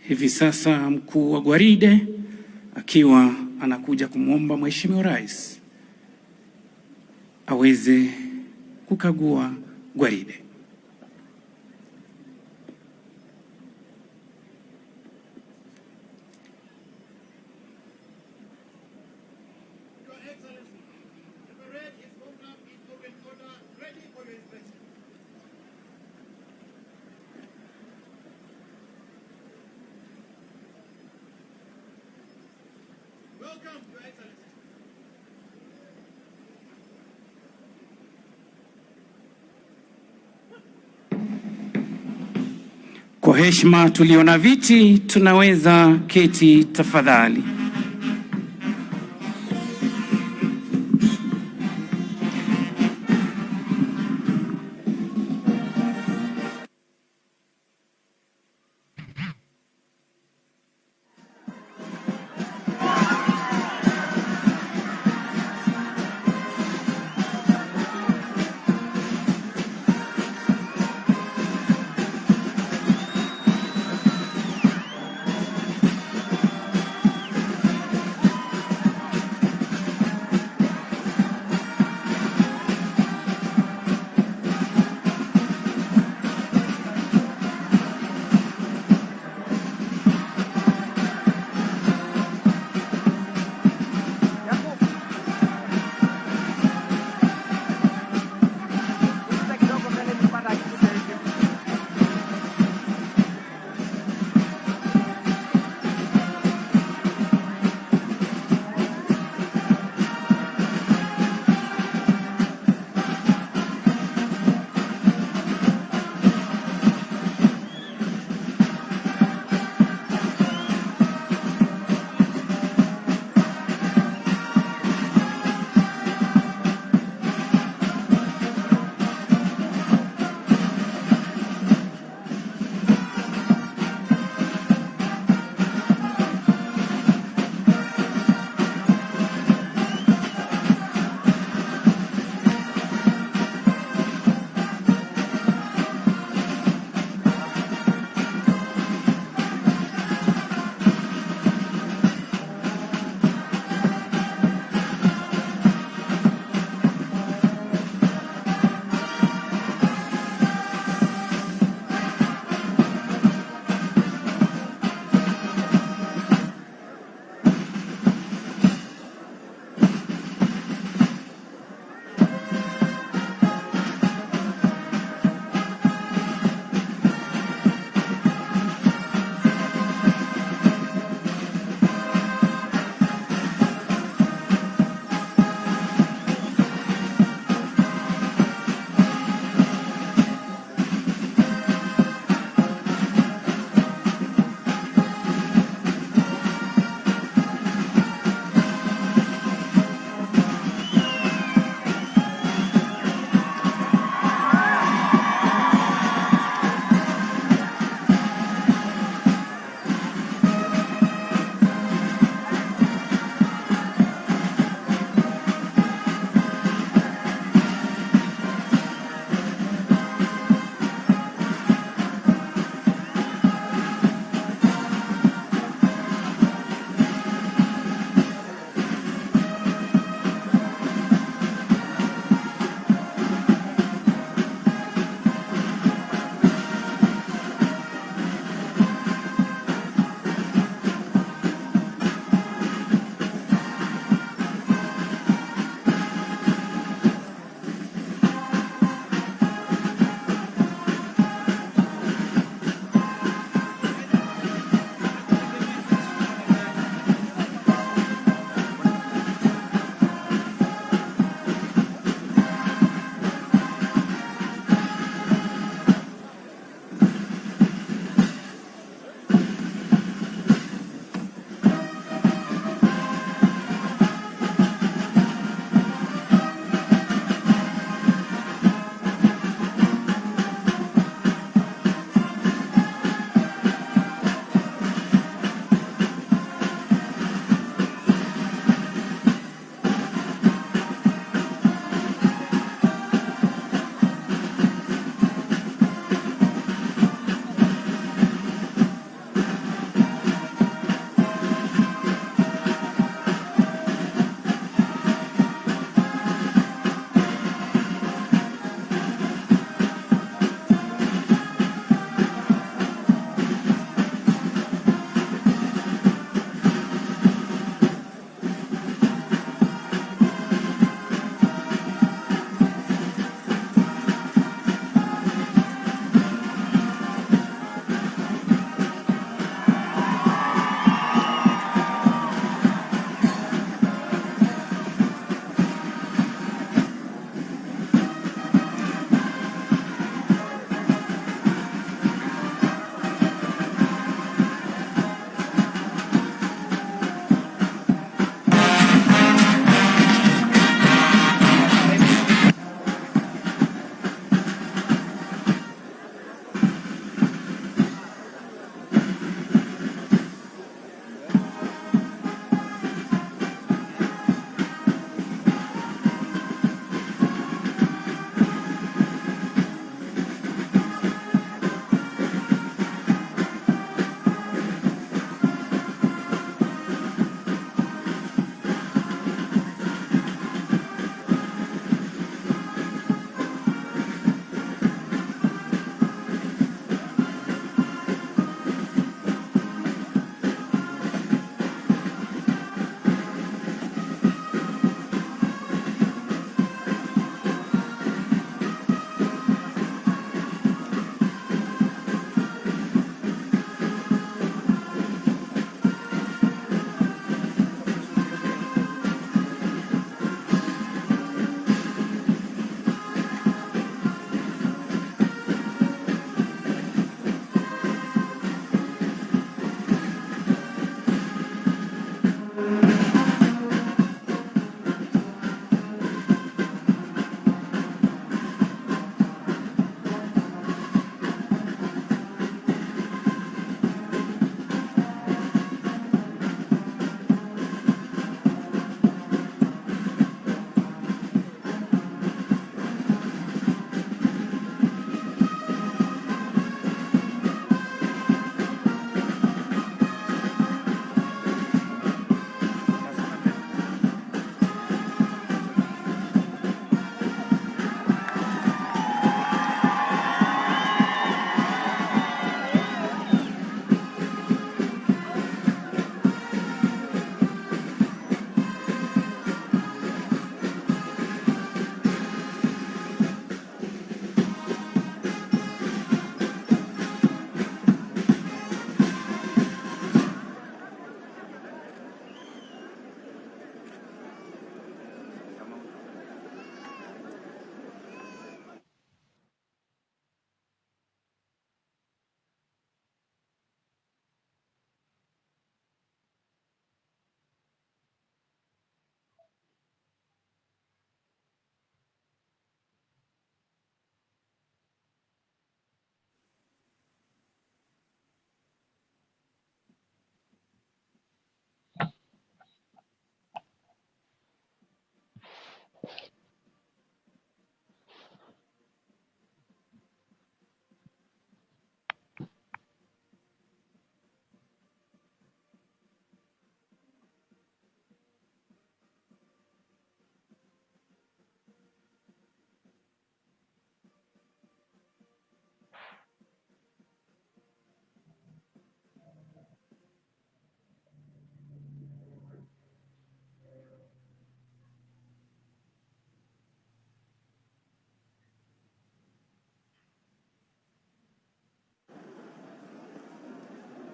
Hivi sasa mkuu wa gwaride akiwa anakuja kumwomba Mheshimiwa Rais aweze kukagua gwaride. Welcome, Your Excellency. Kwa heshima tuliona viti, tunaweza keti tafadhali.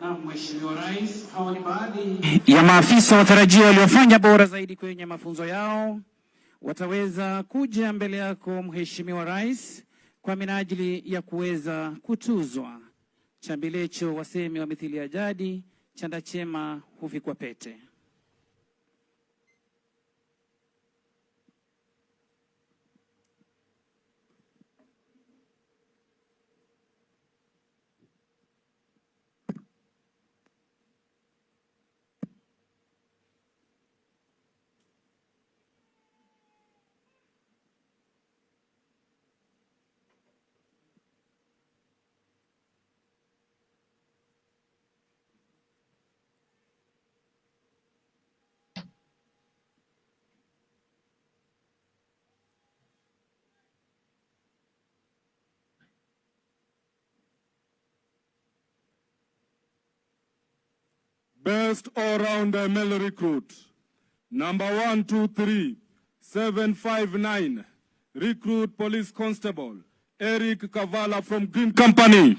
Na Mheshimiwa Rais, hawa ni baadhi ya maafisa watarajiwa waliofanya bora zaidi kwenye mafunzo yao. Wataweza kuja mbele yako Mheshimiwa Rais kwa minajili ya kuweza kutuzwa. Chambilecho wasemi wa mithili ya jadi, chanda chema huvikwa pete. Best all-round male recruit, number 123, 759, recruit police constable, Eric Kavala from Green Company.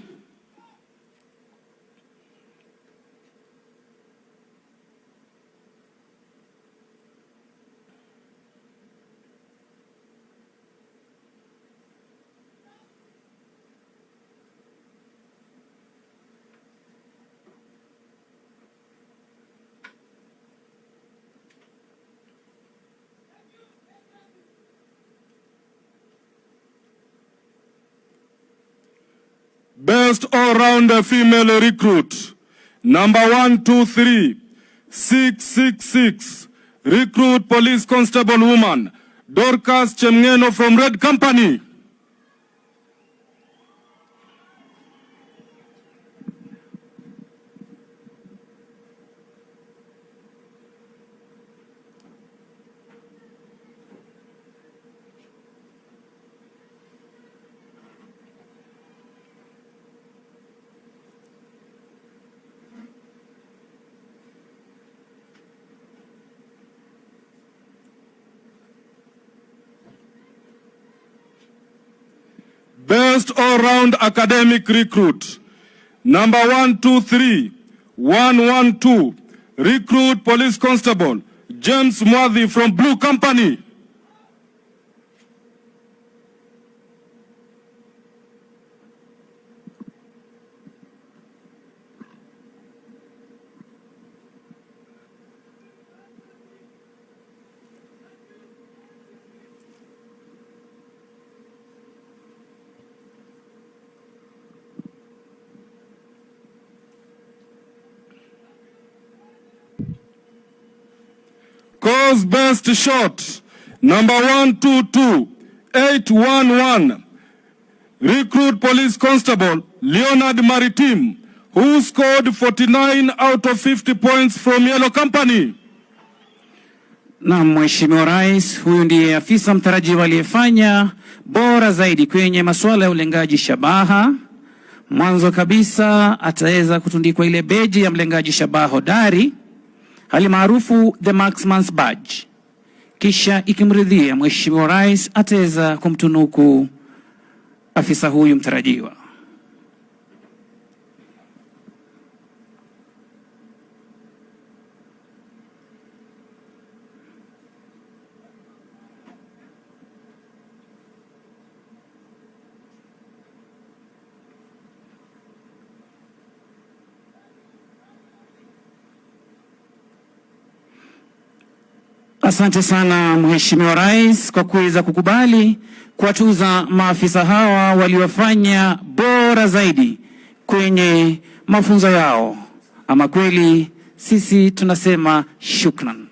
Best all-round female recruit, number 123, 666, recruit police constable woman, Dorcas Chemngeno from Red Company. Best all-round academic recruit, number 123, 112, recruit police constable, James Mwadhi from Blue Company. World's best shot, number 122-811, recruit police constable Leonard Maritim, who scored 49 out of 50 points from Yellow Company. Na Mheshimiwa Rais, huyu ndiye afisa mtarajiwa aliyefanya bora zaidi kwenye masuala ya ulengaji shabaha. Mwanzo kabisa ataweza kutundikwa ile beji ya mlengaji shabaha hodari, hali maarufu the marksman's badge. Kisha ikimridhia Mheshimiwa Rais ataweza kumtunuku afisa huyu mtarajiwa. Asante sana Mheshimiwa Rais kwa kuweza kukubali kuwatuza maafisa hawa waliofanya bora zaidi kwenye mafunzo yao. Ama kweli sisi tunasema shukran.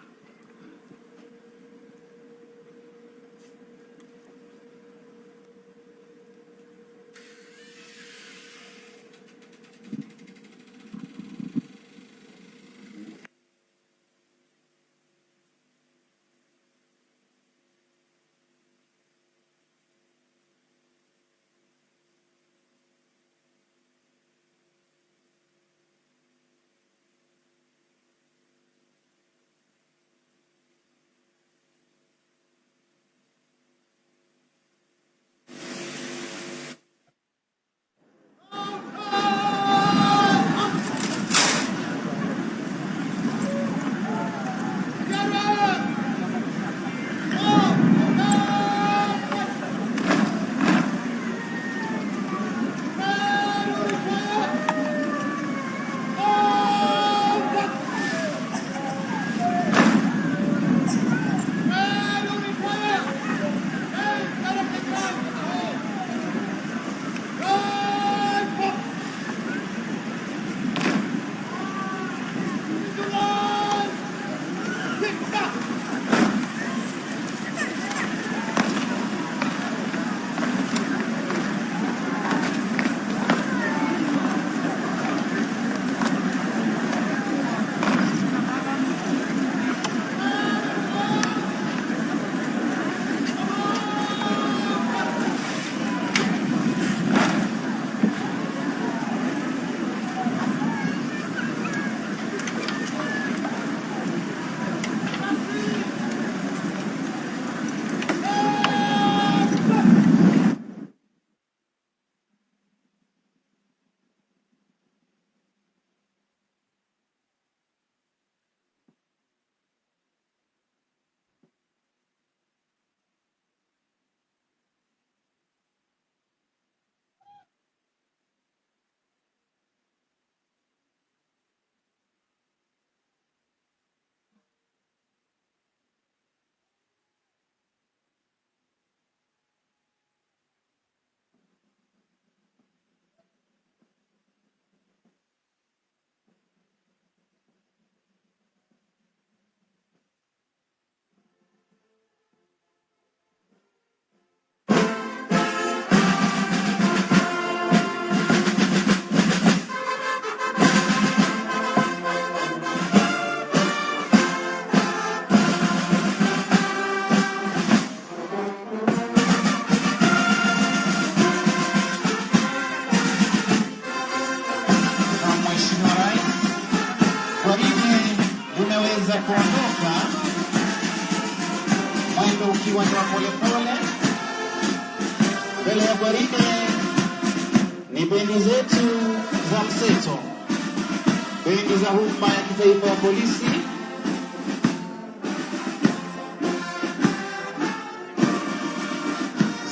Unaweza kuondoka mwendo ukiwa ni wa polepole. Mbele ya gwaride ni bendi zetu za mseto, bendi za huduma ya kitaifa ya polisi,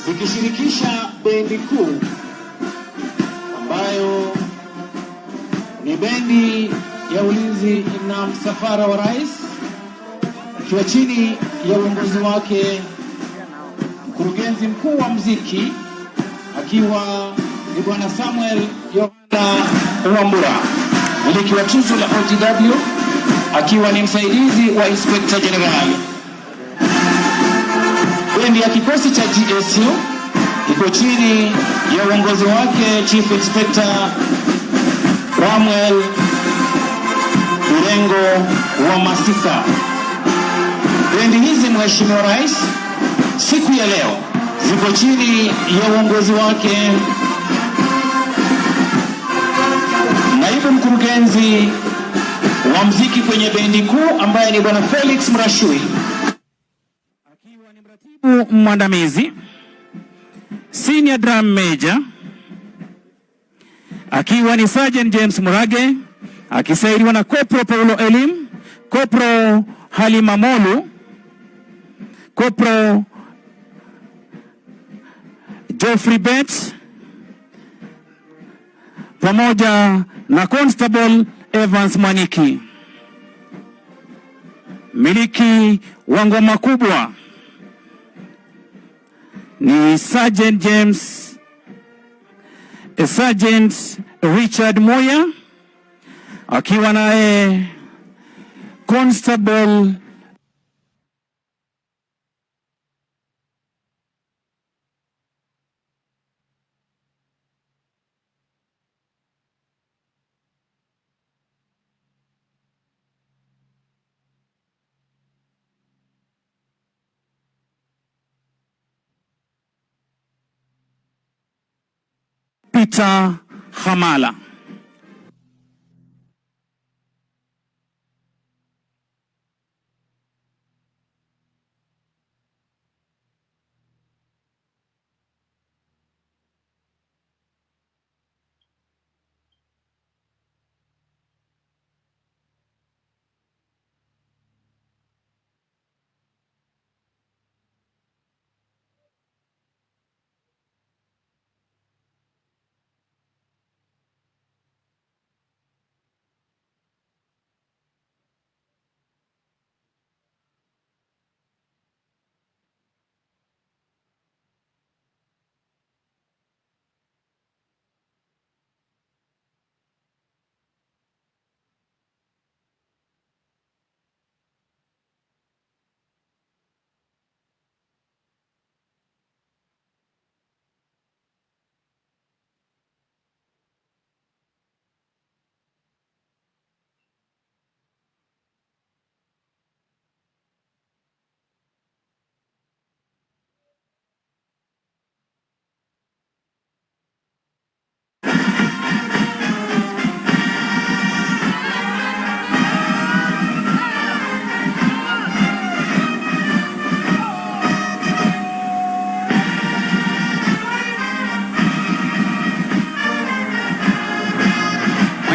zikishirikisha bendi kuu ambayo ni bendi ya ulinzi na msafara wa rais, ikiwa chini ya uongozi wake mkurugenzi mkuu wa muziki akiwa ni Bwana Samuel Yohana Wambura, miliki wa tuzo la OTW, akiwa ni msaidizi wa Inspector General. Bendi ya kikosi cha GSU iko chini ya uongozi wake Chief Inspector Samuel Urengo wa Masika. Bendi hizi Mheshimiwa Rais, siku ya leo ziko chini ya uongozi wake naibu mkurugenzi wa muziki kwenye bendi kuu ambaye ni Bwana Felix Mrashui, akiwa ni mratibu mwandamizi Senior Drum Major akiwa ni Sergeant James Murage, akisaidiwa na Kopro Paulo Elim, Kopro Halima Molu, Kopro Geoffrey Bet pamoja na Constable Evans Mwaniki. Miliki wa ngoma kubwa ni Sergeant Richard Moya, akiwa naye Constable Peter Hamala.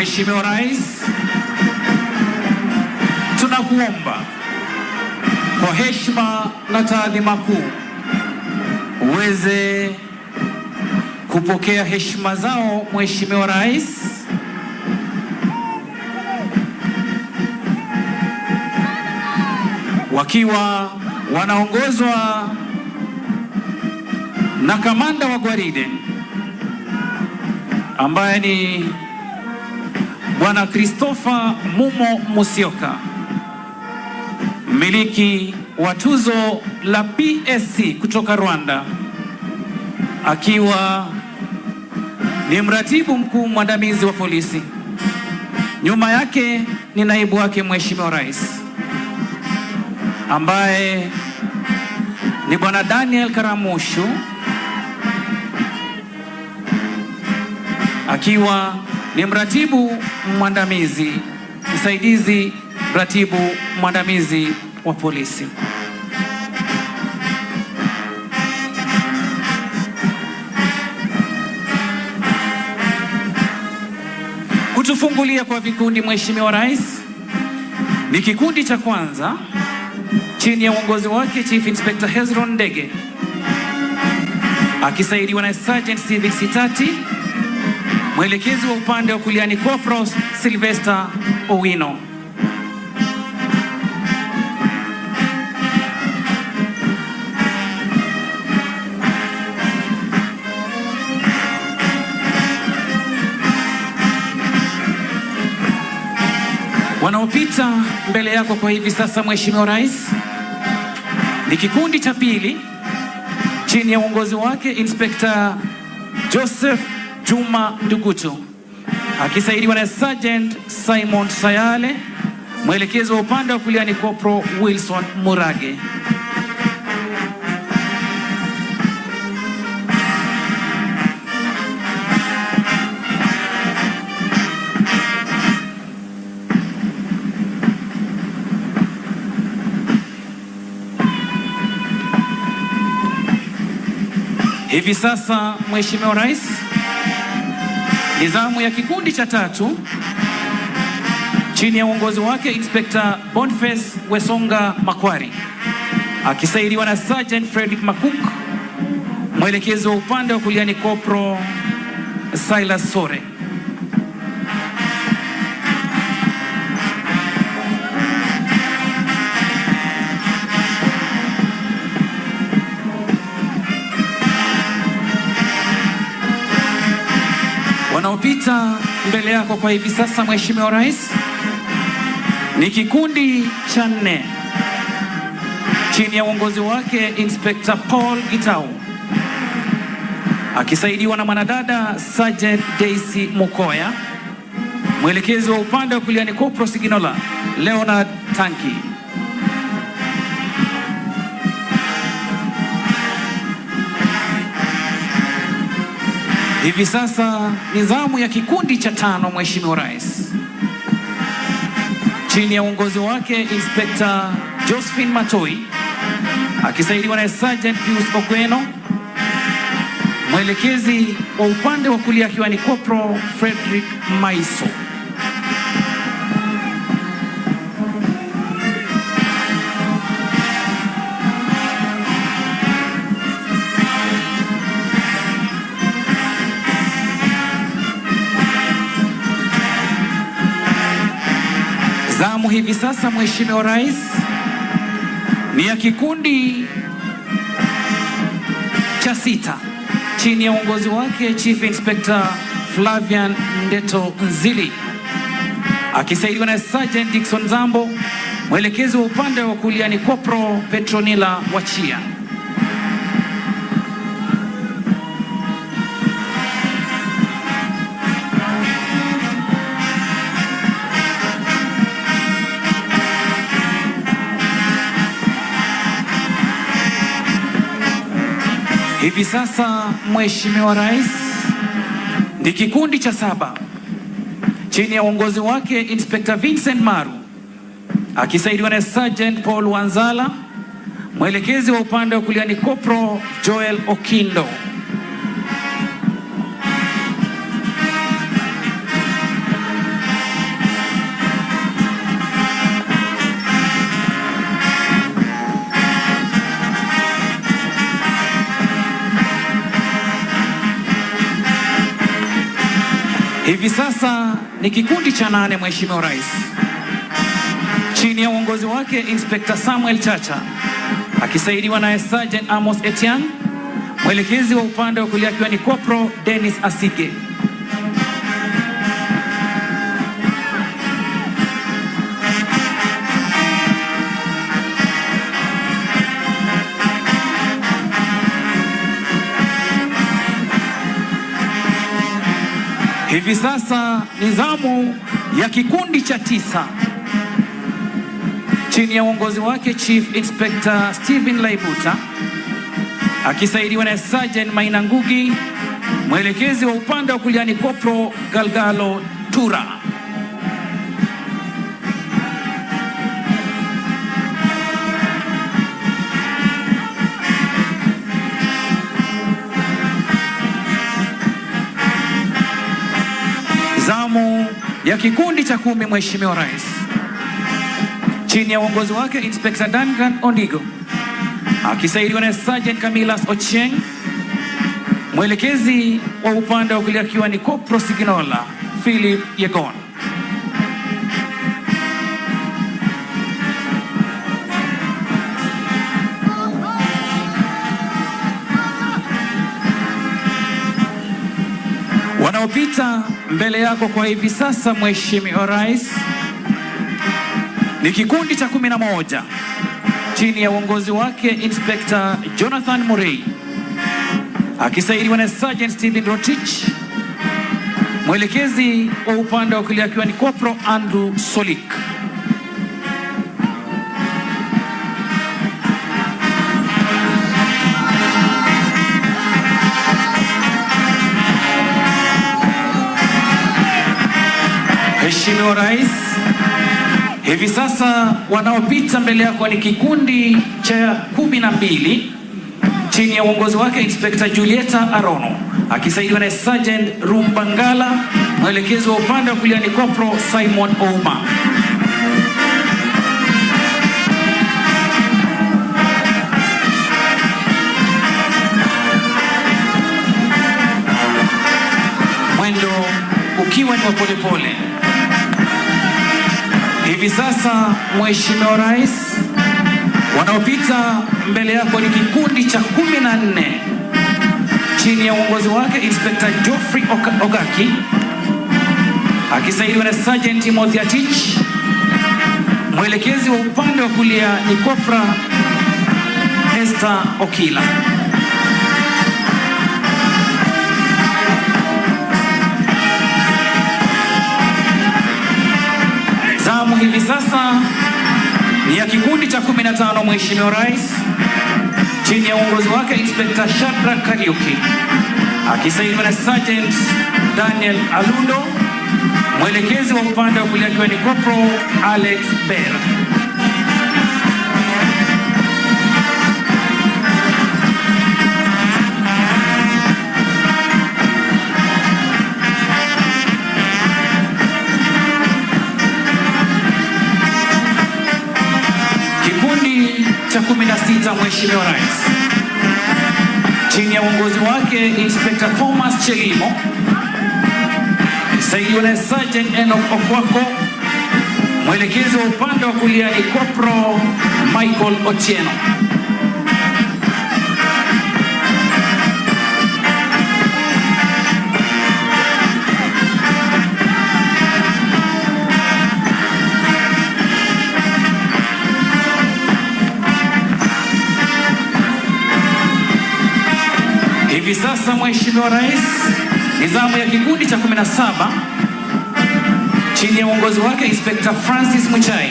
Mheshimiwa Rais, tunakuomba kwa heshima na taadhima kuu uweze kupokea heshima zao Mheshimiwa Rais, wakiwa wanaongozwa na kamanda wa gwaride ambaye ni Bwana Christopher Mumo Musyoka, mmiliki wa tuzo la PSC kutoka Rwanda, akiwa ni mratibu mkuu mwandamizi wa polisi. Nyuma yake ni naibu wake Mheshimiwa Rais ambaye ni Bwana Daniel Karamushu, akiwa ni mratibu mwandamizi msaidizi mratibu mwandamizi wa polisi. Kutufungulia kwa vikundi Mheshimiwa Rais ni kikundi cha kwanza chini ya uongozi wake Chief Inspector Hezron Ndege, akisaidiwa na Sergeant Civic Sitati. Mwelekezi wa upande wa kulia ni Corporal Sylvester Owino. Wanaopita mbele yako kwa hivi sasa Mheshimiwa Rais ni kikundi cha pili chini ya uongozi wake Inspector Joseph Juma Ndugutu, akisaidiwa na Sergeant Simon Sayale. Mwelekezi wa upande wa kulia ni Corporal Wilson Murage. Hivi sasa Mheshimiwa Rais, nizamu ya kikundi cha 3 chini ya uongozi wake Inspector Boniface Wesonga Makwari, akisaidiwa na Sergeant Frederick Makuk. Mwelekezi wa upande wa kulia ni Corporal Silas Sore. Wanaopita mbele yako kwa hivi sasa Mheshimiwa Rais ni kikundi cha 4 chini ya uongozi wake Inspector Paul Gitau, akisaidiwa na mwanadada Sergeant Daisy Mukoya. Mwelekezi wa upande wa kulia ni Corporal Siginola Leonard Tanki. Hivi sasa nizamu ya kikundi cha 5 Mheshimiwa Rais, chini ya uongozi wake Inspector Josephine Matoi, akisaidiwa na Sergeant Pius Okweno. Mwelekezi wa upande wa kulia akiwa ni Corporal Frederick Maiso. Zamu hivi sasa Mheshimiwa Rais ni ya kikundi cha 6 chini ya uongozi wake Chief Inspector Flavian Ndeto Nzili, akisaidiwa na Sergeant Dickson Zambo. Mwelekezi wa upande wa kulia ni Corporal Petronila Wachia. Hivi sasa Mheshimiwa Rais ni kikundi cha 7 chini ya uongozi wake Inspector Vincent Maru, akisaidiwa na Sergeant Paul Wanzala. Mwelekezi wa upande wa kulia ni Corporal Joel Okindo. Hivi sasa ni kikundi cha 8 Mheshimiwa Rais, chini ya uongozi wake Inspector Samuel Chacha, akisaidiwa na Sergeant Amos Etienne. Mwelekezi wa upande wa kulia akiwa ni Corporal Dennis Asige. Hivi sasa ni zamu ya kikundi cha 9 chini ya uongozi wake Chief Inspector Stephen Laibuta, akisaidiwa na Sergeant Maina Ngugi. Mwelekezi wa upande wa kulia ni Corporal Galgalo Tura. Zamu ya kikundi cha 10 Mheshimiwa Rais, chini ya uongozi wake Inspector Duncan Ondigo, akisaidiwa na Sergeant Camillus Ochieng. Mwelekezi wa upande wa kulia akiwa ni Corporal Siginola Philip Yegon. Wanaopita mbele yako kwa hivi sasa Mheshimiwa Rais ni kikundi cha 11 chini ya uongozi wake Inspector Jonathan Murray, akisaidiwa na Sergeant Stephen Rotich. Mwelekezi wa upande wa kulia akiwa ni Corporal Andrew Solik. Mheshimiwa Rais, hivi sasa wanaopita mbele yako ni kikundi cha 12 chini ya uongozi wake Inspector Julieta Arono akisaidiwa na Sergeant Rumbangala. Mwelekezi wa upande wa kulia ni Corporal Simon Ouma. Mwendo ukiwa ni wa polepole. Hivi sasa Mheshimiwa Rais, wanaopita mbele yako ni kikundi cha 14 chini ya uongozi wake Inspector Geoffrey Ogaki akisaidiwa na Sergeant Timothy Atich. Mwelekezi wa upande wa kulia ni Corporal Esther Okila. Zamu hivi sasa ni ya kikundi cha 15 Mheshimiwa Rais chini ya uongozi wake Inspector Shadrack Kariuki akisaidiwa na Sergeant Daniel Alundo. Mwelekezi wa upande wa kulia akiwa ni Corporal Alex Bell. Cha 16 Mheshimiwa Rais chini ya uongozi wake Inspector Thomas Chelimo akisaidiwa na Sergeant Enoch Okwako. Mwelekezi wa upande wa kulia ni Corporal Michael Otieno. Hivi sasa Mheshimiwa Rais, nizamu ya kikundi cha 17 chini ya uongozi wake Inspector Francis Muchai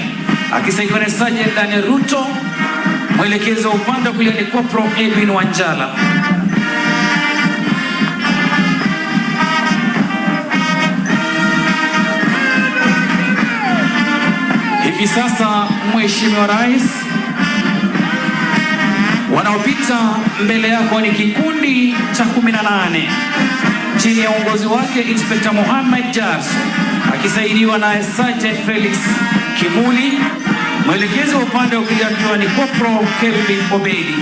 akisaidiwa na Sergeant Daniel Ruto. Mwelekezi wa upande wa kulia ni Corporal Edwin Wanjala. Hivi sasa Mheshimiwa Rais, wanaopita mbele yako ni kikundi cha 18 chini ya uongozi wake Inspector Mohamed Jarso akisaidiwa na Sergeant Felix Kimuli. Mwelekezi wa upande wa kulia akiwa ni Corporal Kelvin Obedi.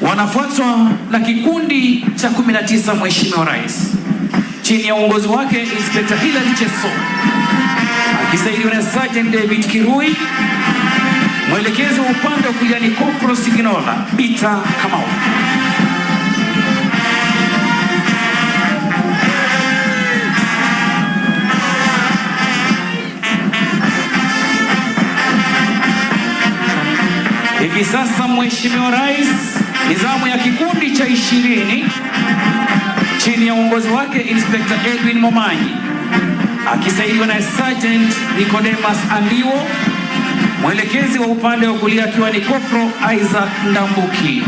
Wanafuatwa na kikundi cha 19 Mheshimiwa Rais chini ya uongozi wake Inspector Hilary Cheso akisaidiwa na Sergeant David Kirui. Mwelekezi wa upande wa kulia ni Corporal Siginola Peter Kamau. Hivi sasa Mheshimiwa Rais, nizamu ya kikundi cha 20 chini ya uongozi wake Inspector Edwin Momanyi akisaidiwa na Sergeant Nicodemus Andiwo. Mwelekezi wa upande wa kulia akiwa ni Corporal Isaac Ndambuki.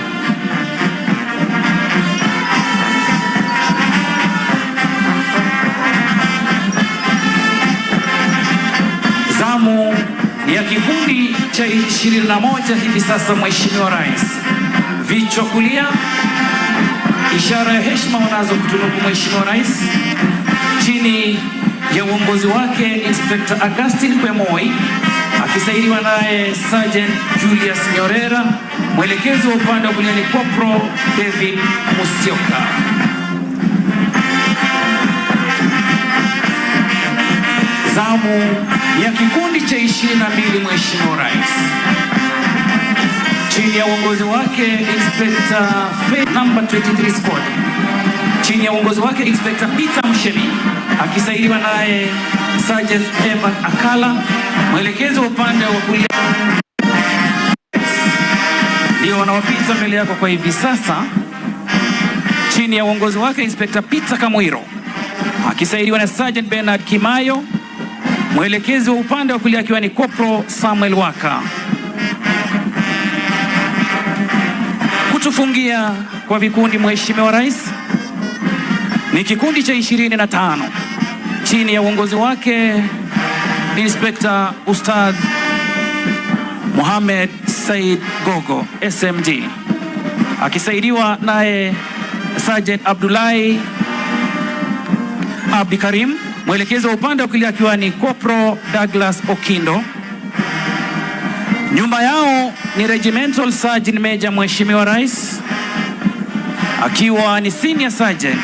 Zamu ni ya kikundi cha 21 hivi sasa Mheshimiwa Rais. Vichwa kulia, ishara ya heshima wanazo kutunuku Mheshimiwa Rais chini ya uongozi wake Inspector Augustine Kwemoi akisaidiwa naye Sergeant Julius Nyorera. Mwelekezi wa upande wa kulia ni Corporal David Musyoka. Zamu ya kikundi cha 22 Mheshimiwa Rais chini ya uongozi wake Inspector number 23 squad chini ya uongozi wake Inspector Peter Mshemi akisaidiwa naye Sergeant Evan Akala. Mwelekezo upande wa kulia ndio wanawapita mbele yako kwa hivi sasa, chini ya uongozi wake Inspector Peter Kamwiro akisaidiwa na Sergeant Bernard Kimayo. Mwelekezi wa upande wa kulia akiwa ni Corporal Samuel Waka. Kutufungia kwa vikundi, Mheshimiwa Rais, ni kikundi cha 25 chini ya uongozi wake Inspector Ustadh Mohamed Said Gogo SMD akisaidiwa naye Sergeant Abdullahi Abdi Karim. Mwelekezi wa upande wa kulia akiwa ni Corporal Douglas Okindo. Nyuma yao ni Regimental Sergeant Major Mheshimiwa Rais akiwa ni Senior Sergeant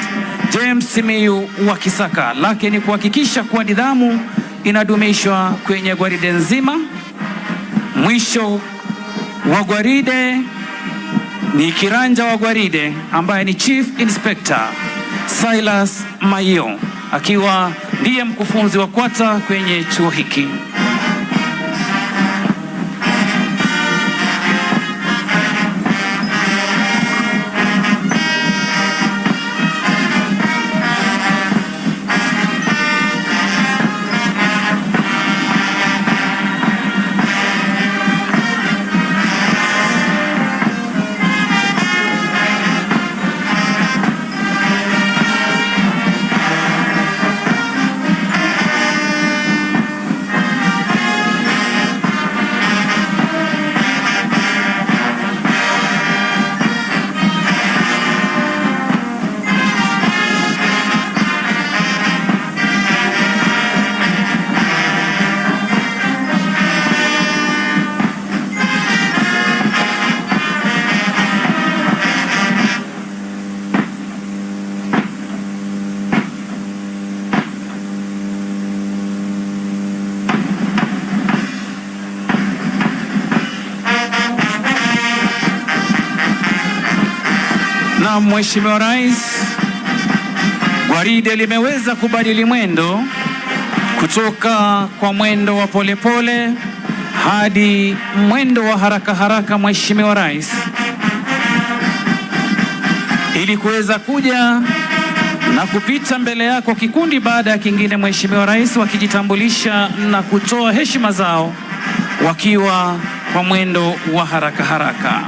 James Simiyu wa Kisaka. Lake ni kuhakikisha kuwa nidhamu inadumishwa kwenye gwaride nzima. Mwisho wa gwaride ni kiranja wa gwaride ambaye ni Chief Inspector Silas Mayo akiwa ndiye mkufunzi wa kwata kwenye chuo hiki. Na Mheshimiwa Rais, gwaride limeweza kubadili mwendo kutoka kwa mwendo wa polepole hadi mwendo wa haraka haraka, Mheshimiwa Rais, ili kuweza kuja na kupita mbele yako kikundi baada ya kingine, Mheshimiwa Rais, wakijitambulisha na kutoa heshima zao wakiwa kwa mwendo wa haraka haraka.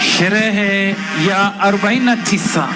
Sherehe ya 49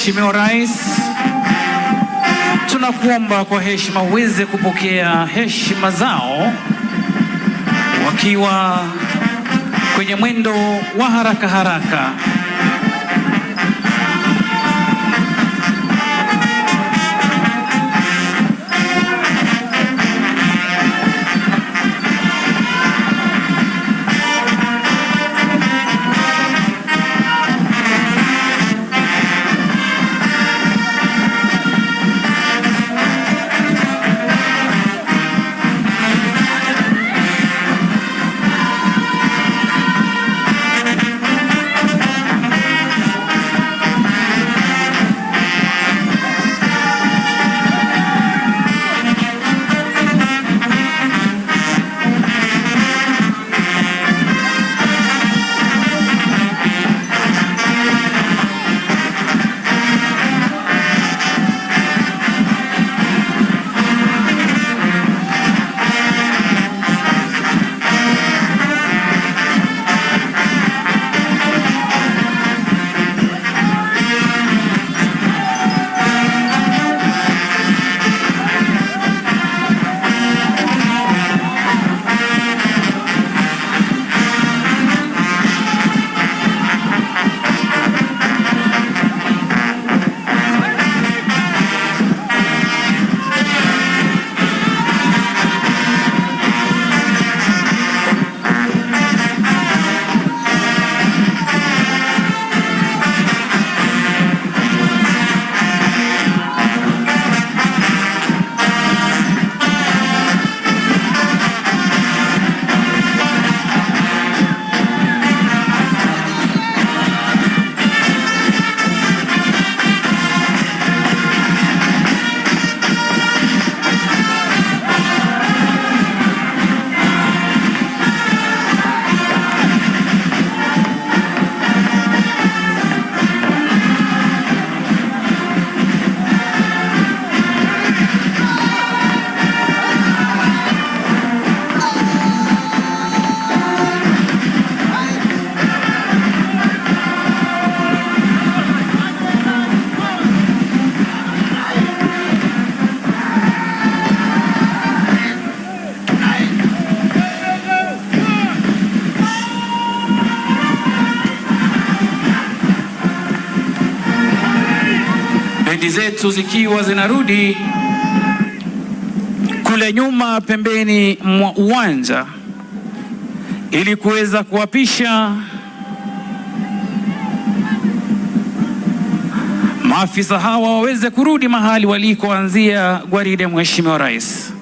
Mheshimiwa Rais, tunakuomba kwa heshima uweze kupokea heshima zao wakiwa kwenye mwendo wa haraka haraka. Bendi zetu zikiwa zinarudi kule nyuma pembeni mwa uwanja ili kuweza kuwapisha maafisa hawa waweze kurudi mahali walikoanzia gwaride Mheshimiwa Rais.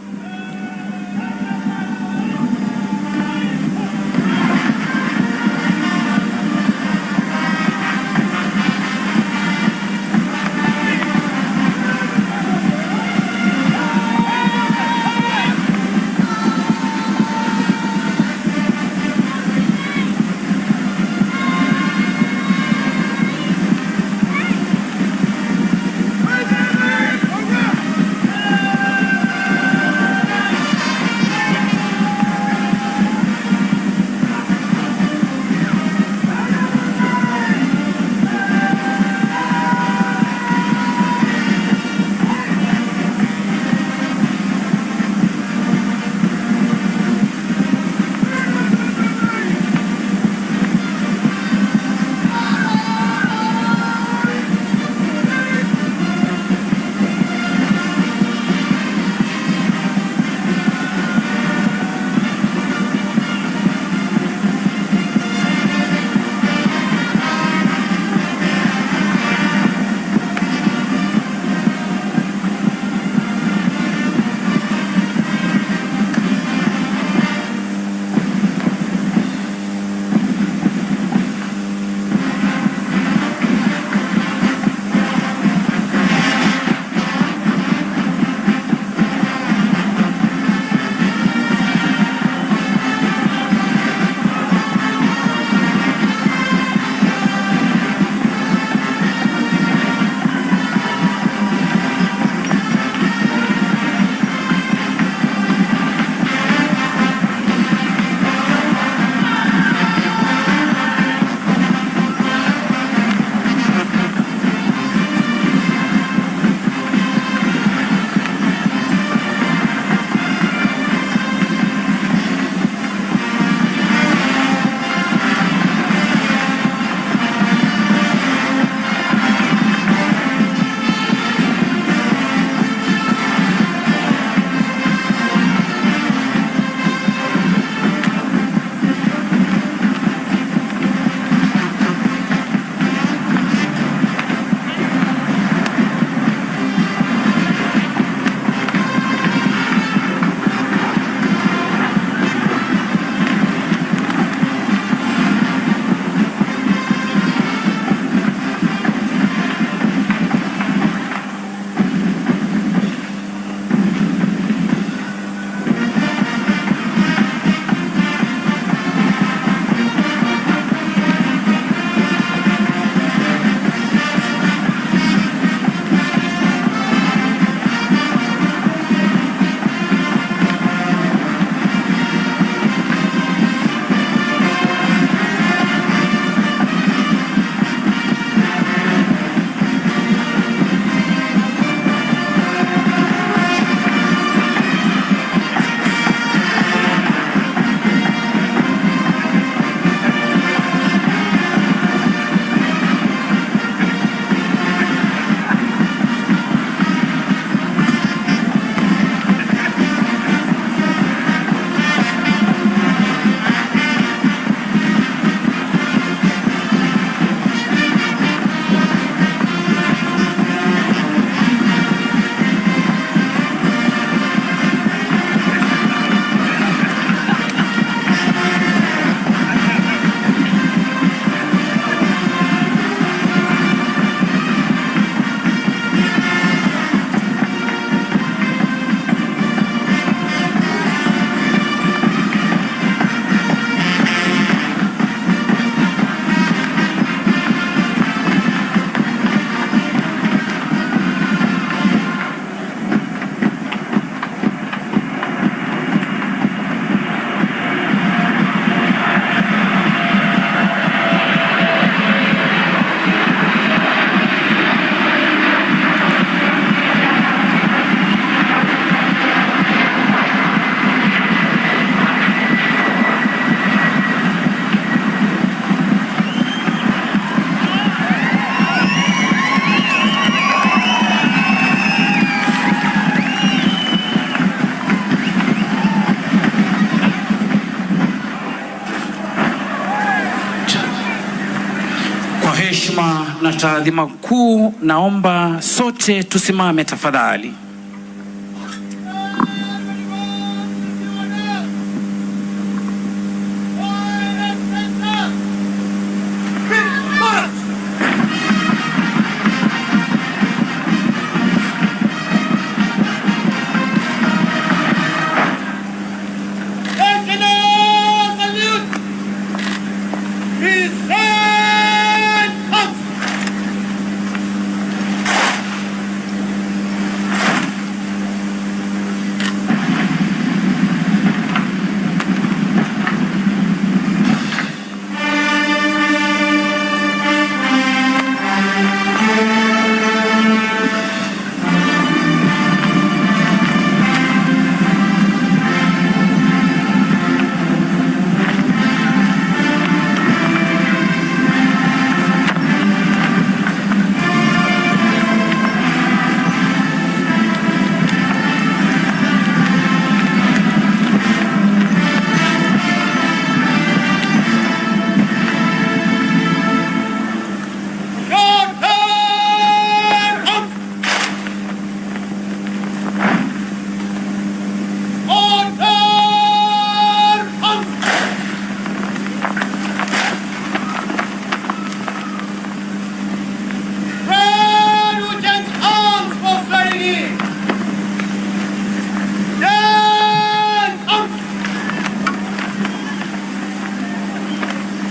Kwa heshima na taadhima kuu, naomba sote tusimame tafadhali.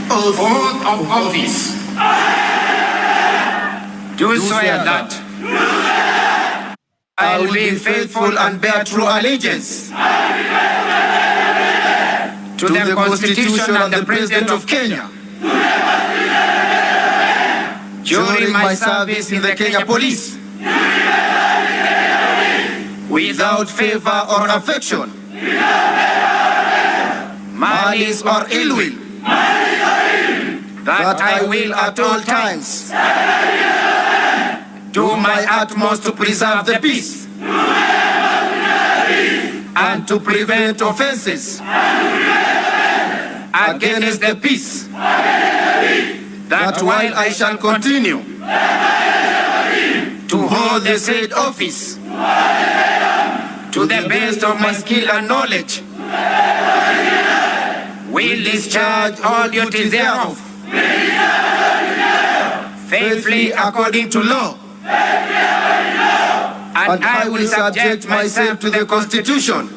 Oath of office. Do swear that I will be faithful and bear true allegiance to the Constitution and the President of Kenya during my service in the Kenya Police, without favor or affection, malice or ill will, that I will at all times do my utmost to preserve the peace and to prevent offenses against the peace, that while I shall continue to hold the said office to the best of my skill and knowledge, will discharge all duties thereof faithfully according to law, and I will subject myself to the Constitution,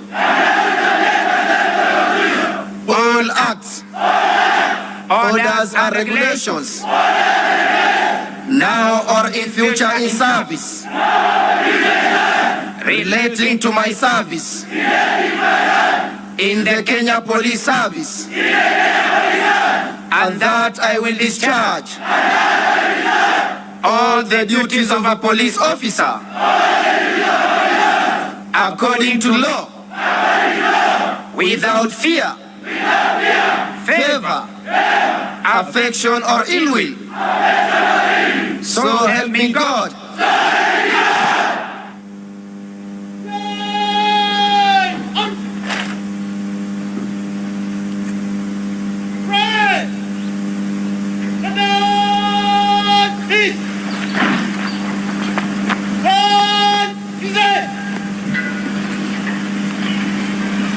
all acts, orders and regulations, now or in future in service, relating to my service in the Kenya Police Service, and that I will discharge all the duties of a police officer according to law, without fear, favor, affection or ill will. So help me God.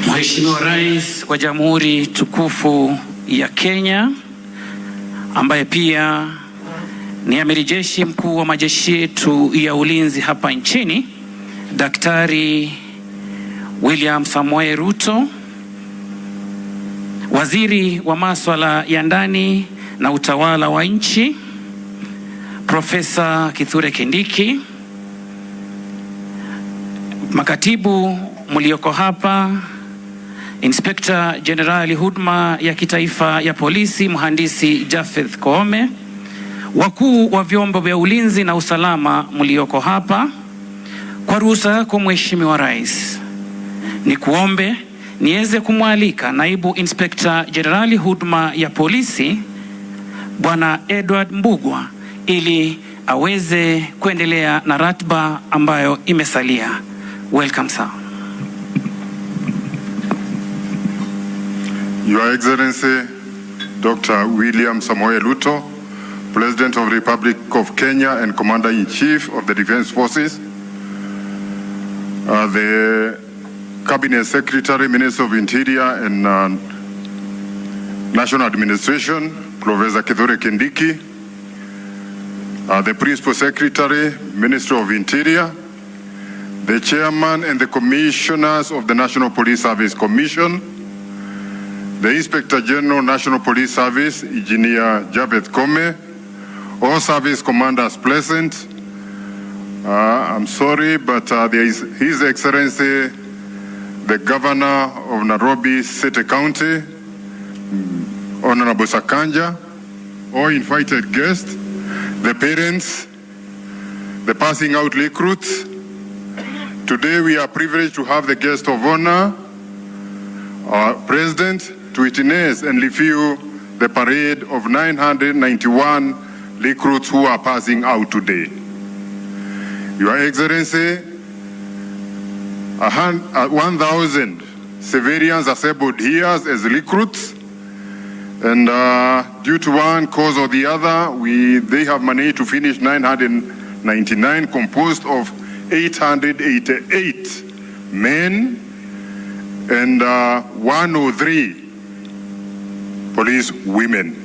Mheshimiwa Rais wa Jamhuri Tukufu ya Kenya, ambaye pia ni Amiri Jeshi Mkuu wa majeshi yetu ya ulinzi hapa nchini, Daktari William Samoei Ruto, Waziri wa Masuala ya Ndani na Utawala wa Nchi, Profesa Kithure Kindiki, makatibu mlioko hapa, Inspector Generali Huduma ya Kitaifa ya Polisi Mhandisi Jafeth Koome, wakuu wa vyombo vya ulinzi na usalama mlioko hapa, kwa ruhusa yako Mheshimiwa Rais, ni kuombe niweze kumwalika Naibu Inspector Generali Huduma ya Polisi Bwana Edward Mbugwa ili aweze kuendelea na ratiba ambayo imesalia. Welcome sir. Your Excellency Dr. William Samoei Ruto, President of the Republic of Kenya and Commander-in-Chief of the Defense Forces, the Cabinet Secretary, Minister of Interior and National Administration, Professor Kithure Kindiki, the Principal Secretary, Ministry of Interior, the Chairman and the Commissioners of the National Police Service Commission, the Inspector General, National Police Service, Engineer Jabeth Kome, all service commanders present. I'm sorry, but there is His Excellency, the Governor of Nairobi City County, Honorable Sakanja, all invited guests, the parents, the passing out recruits. Today we are privileged to have the guest of honor, our President, to witness and review the parade of 991 recruits who are passing out today. Your Excellency, 1,000 civilians assembled here as recruits, and due to one cause or the other, they have managed to finish 999, composed of 888 men and 103 police women.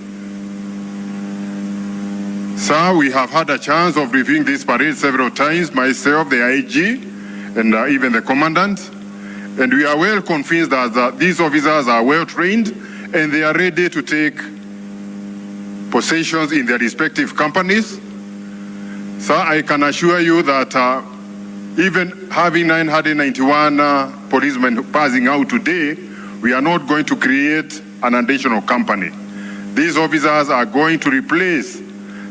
Sir, we have had a chance of reviewing this parade several times, myself, the IG, and even the commandant, and we are well convinced that these officers are well trained and they are ready to take positions in their respective companies. Sir, I can assure you that even having 991 policemen passing out today, we are not going to create an additional company. These officers are going to replace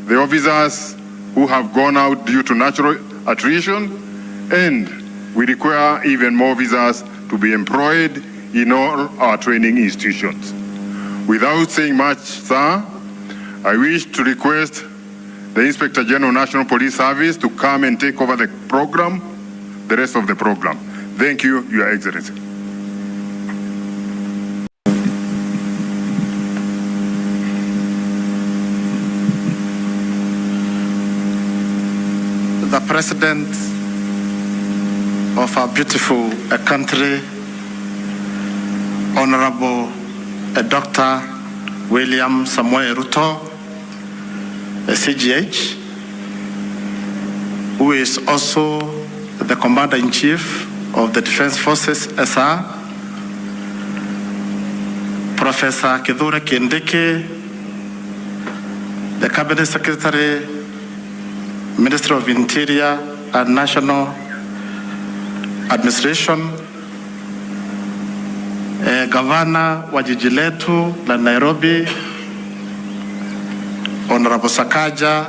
the officers who have gone out due to natural attrition, and we require even more officers to be employed in all our training institutions. Without saying much, sir, I wish to request the Inspector General National Police Service to come and take over the program, the rest of the program. Thank you, Your Excellency. The President of our beautiful country, Honorable Dr. William Samoei Ruto, CGH, who is also the Commander-in-Chief of the Defense Forces, SR, Professor Kithure Kindiki, the Cabinet Secretary, Minister of Interior and National Administration, Governor wa jiji letu la Nairobi, Honorable Sakaja,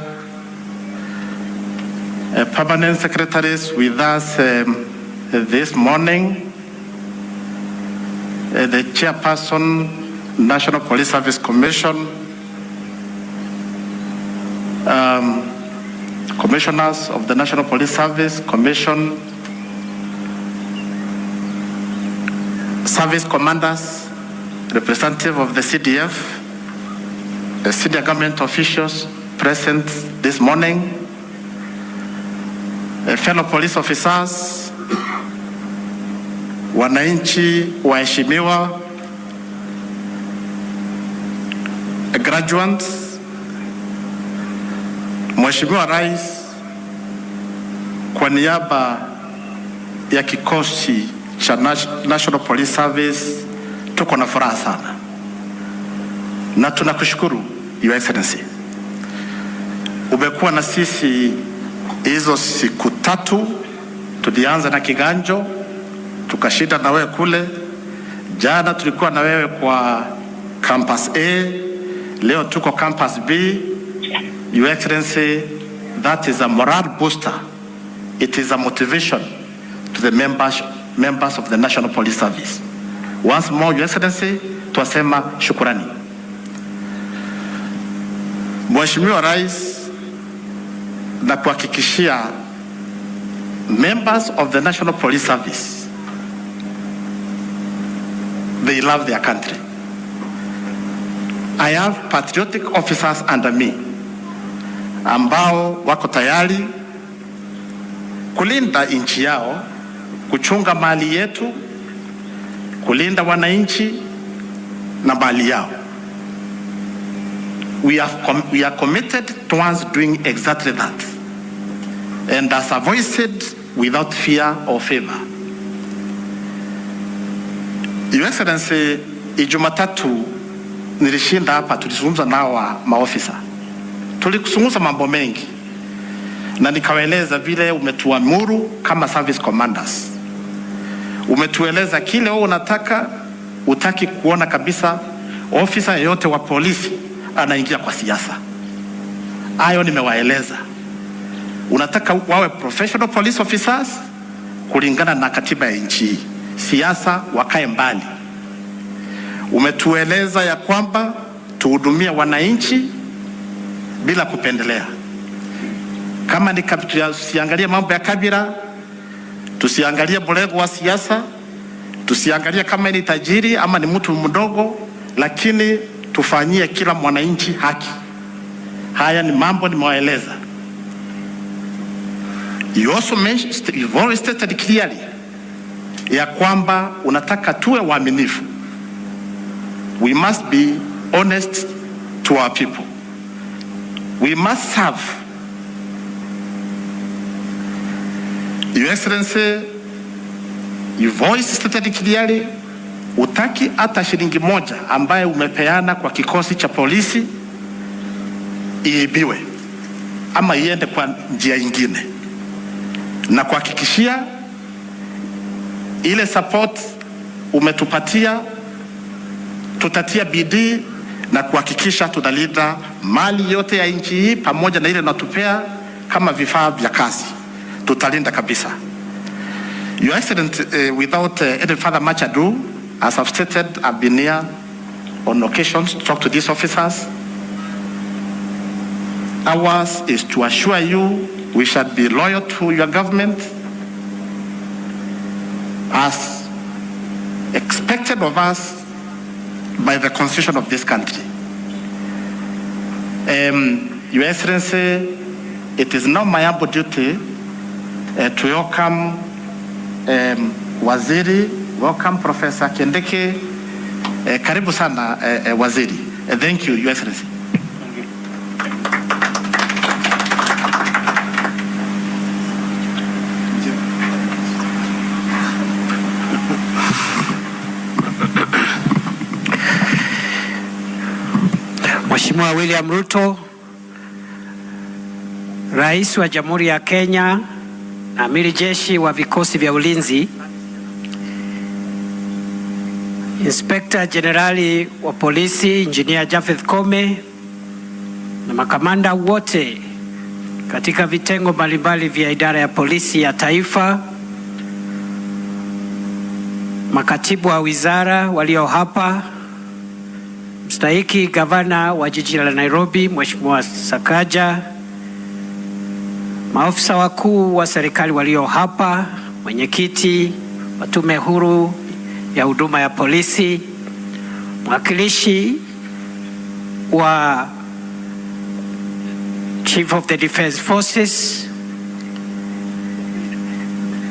permanent secretaries with us this morning, the Chairperson, National Police Service Commission, Commissioners of the National Police Service Commission, service commanders, representative of the CDF, the senior government officials present this morning, fellow police officers, wananchi waheshimiwa, graduates, Mheshimiwa Rais, kwa niaba ya kikosi cha National Police Service, tuko na furaha sana na tunakushukuru Your Excellency. Umekuwa na sisi hizo siku tatu, tulianza na Kiganjo, tukashinda na wewe kule. Jana tulikuwa na wewe kwa campus A, leo tuko campus B. Your Excellency, that is a morale booster. It is a motivation to the members of the National Police Service. Once more, Your Excellency, twasema shukurani. Mheshimiwa Rais, na kuhakikishia members of the National Police Service, they love their country. I have patriotic officers under me ambao wako tayari kulinda nchi yao, kuchunga mali yetu, kulinda wananchi na mali yao. We are committed towards doing exactly that, and as a voice said, without fear or favor. Your Excellency, Ijumatatu nilishinda hapa, tulizungumza nao maofisa, tulizungumza mambo mengi na nikawaeleza vile umetuamuru kama service commanders. Umetueleza kile wewe unataka, utaki kuona kabisa ofisa yeyote wa polisi anaingia kwa siasa. Hayo nimewaeleza. Unataka wawe professional police officers kulingana na katiba ya nchi. Siasa wakae mbali. Umetueleza ya kwamba tuhudumia wananchi bila kupendelea. Kama ni tusiangalie mambo ya kabila, tusiangalie mlengo wa siasa, tusiangalie kama ni tajiri ama ni mtu mdogo, lakini tufanyie kila mwananchi haki. Haya ni mambo nimewaeleza. You've always stated clearly ya kwamba unataka tuwe waaminifu. We must be honest to our people. We must serve. Your Excellency, you've always stated clearly, utaki hata shilingi moja ambaye umepeana kwa kikosi cha polisi iibiwe ama iende kwa njia nyingine, na kuhakikishia ile support umetupatia, tutatia bidii na kuhakikisha tunalinda mali yote ya nchi hii pamoja na ile natupea kama vifaa vya kazi. Tutalinda kabisa. Your Excellency, without any further much ado, as I've stated, I've been here on occasions to talk to these officers. Ours is to assure you we shall be loyal to your government as expected of us by the constitution of this country. Your Excellency, it is now my humble duty to welcome Waziri, welcome Professor Kindiki. Karibu sana Waziri. Thank you, Your Excellency. Mheshimiwa William Ruto, Rais wa Jamhuri ya Kenya na Amiri Jeshi wa vikosi vya ulinzi, Inspector Generali wa polisi Engineer Japhet Kome na makamanda wote katika vitengo mbalimbali vya idara ya polisi ya taifa, makatibu wa wizara walio hapa, mstahiki gavana wa jiji la Nairobi Mheshimiwa Sakaja, maofisa wakuu wa serikali walio hapa, mwenyekiti wa tume huru ya huduma ya polisi, mwakilishi wa Chief of the Defense Forces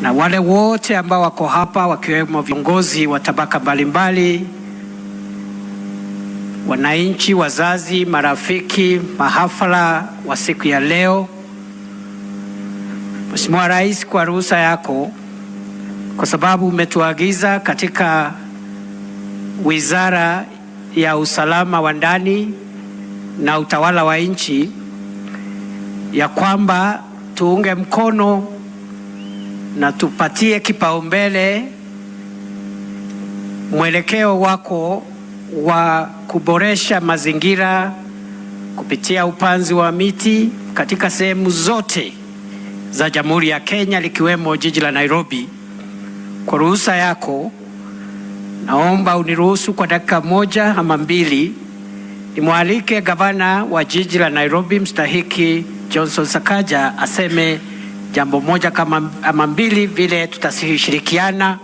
na wale wote ambao wako hapa wakiwemo viongozi wa tabaka mbalimbali, wananchi, wazazi, marafiki, mahafala wa siku ya leo. Mheshimiwa Rais, kwa ruhusa yako, kwa sababu umetuagiza katika Wizara ya Usalama wa Ndani na Utawala wa Nchi ya kwamba tuunge mkono na tupatie kipaumbele mwelekeo wako wa kuboresha mazingira kupitia upanzi wa miti katika sehemu zote za Jamhuri ya Kenya likiwemo jiji la Nairobi. Kwa ruhusa yako, naomba uniruhusu kwa dakika moja ama mbili nimwalike gavana wa jiji la Nairobi mstahiki Johnson Sakaja aseme jambo moja ama mbili vile tutashirikiana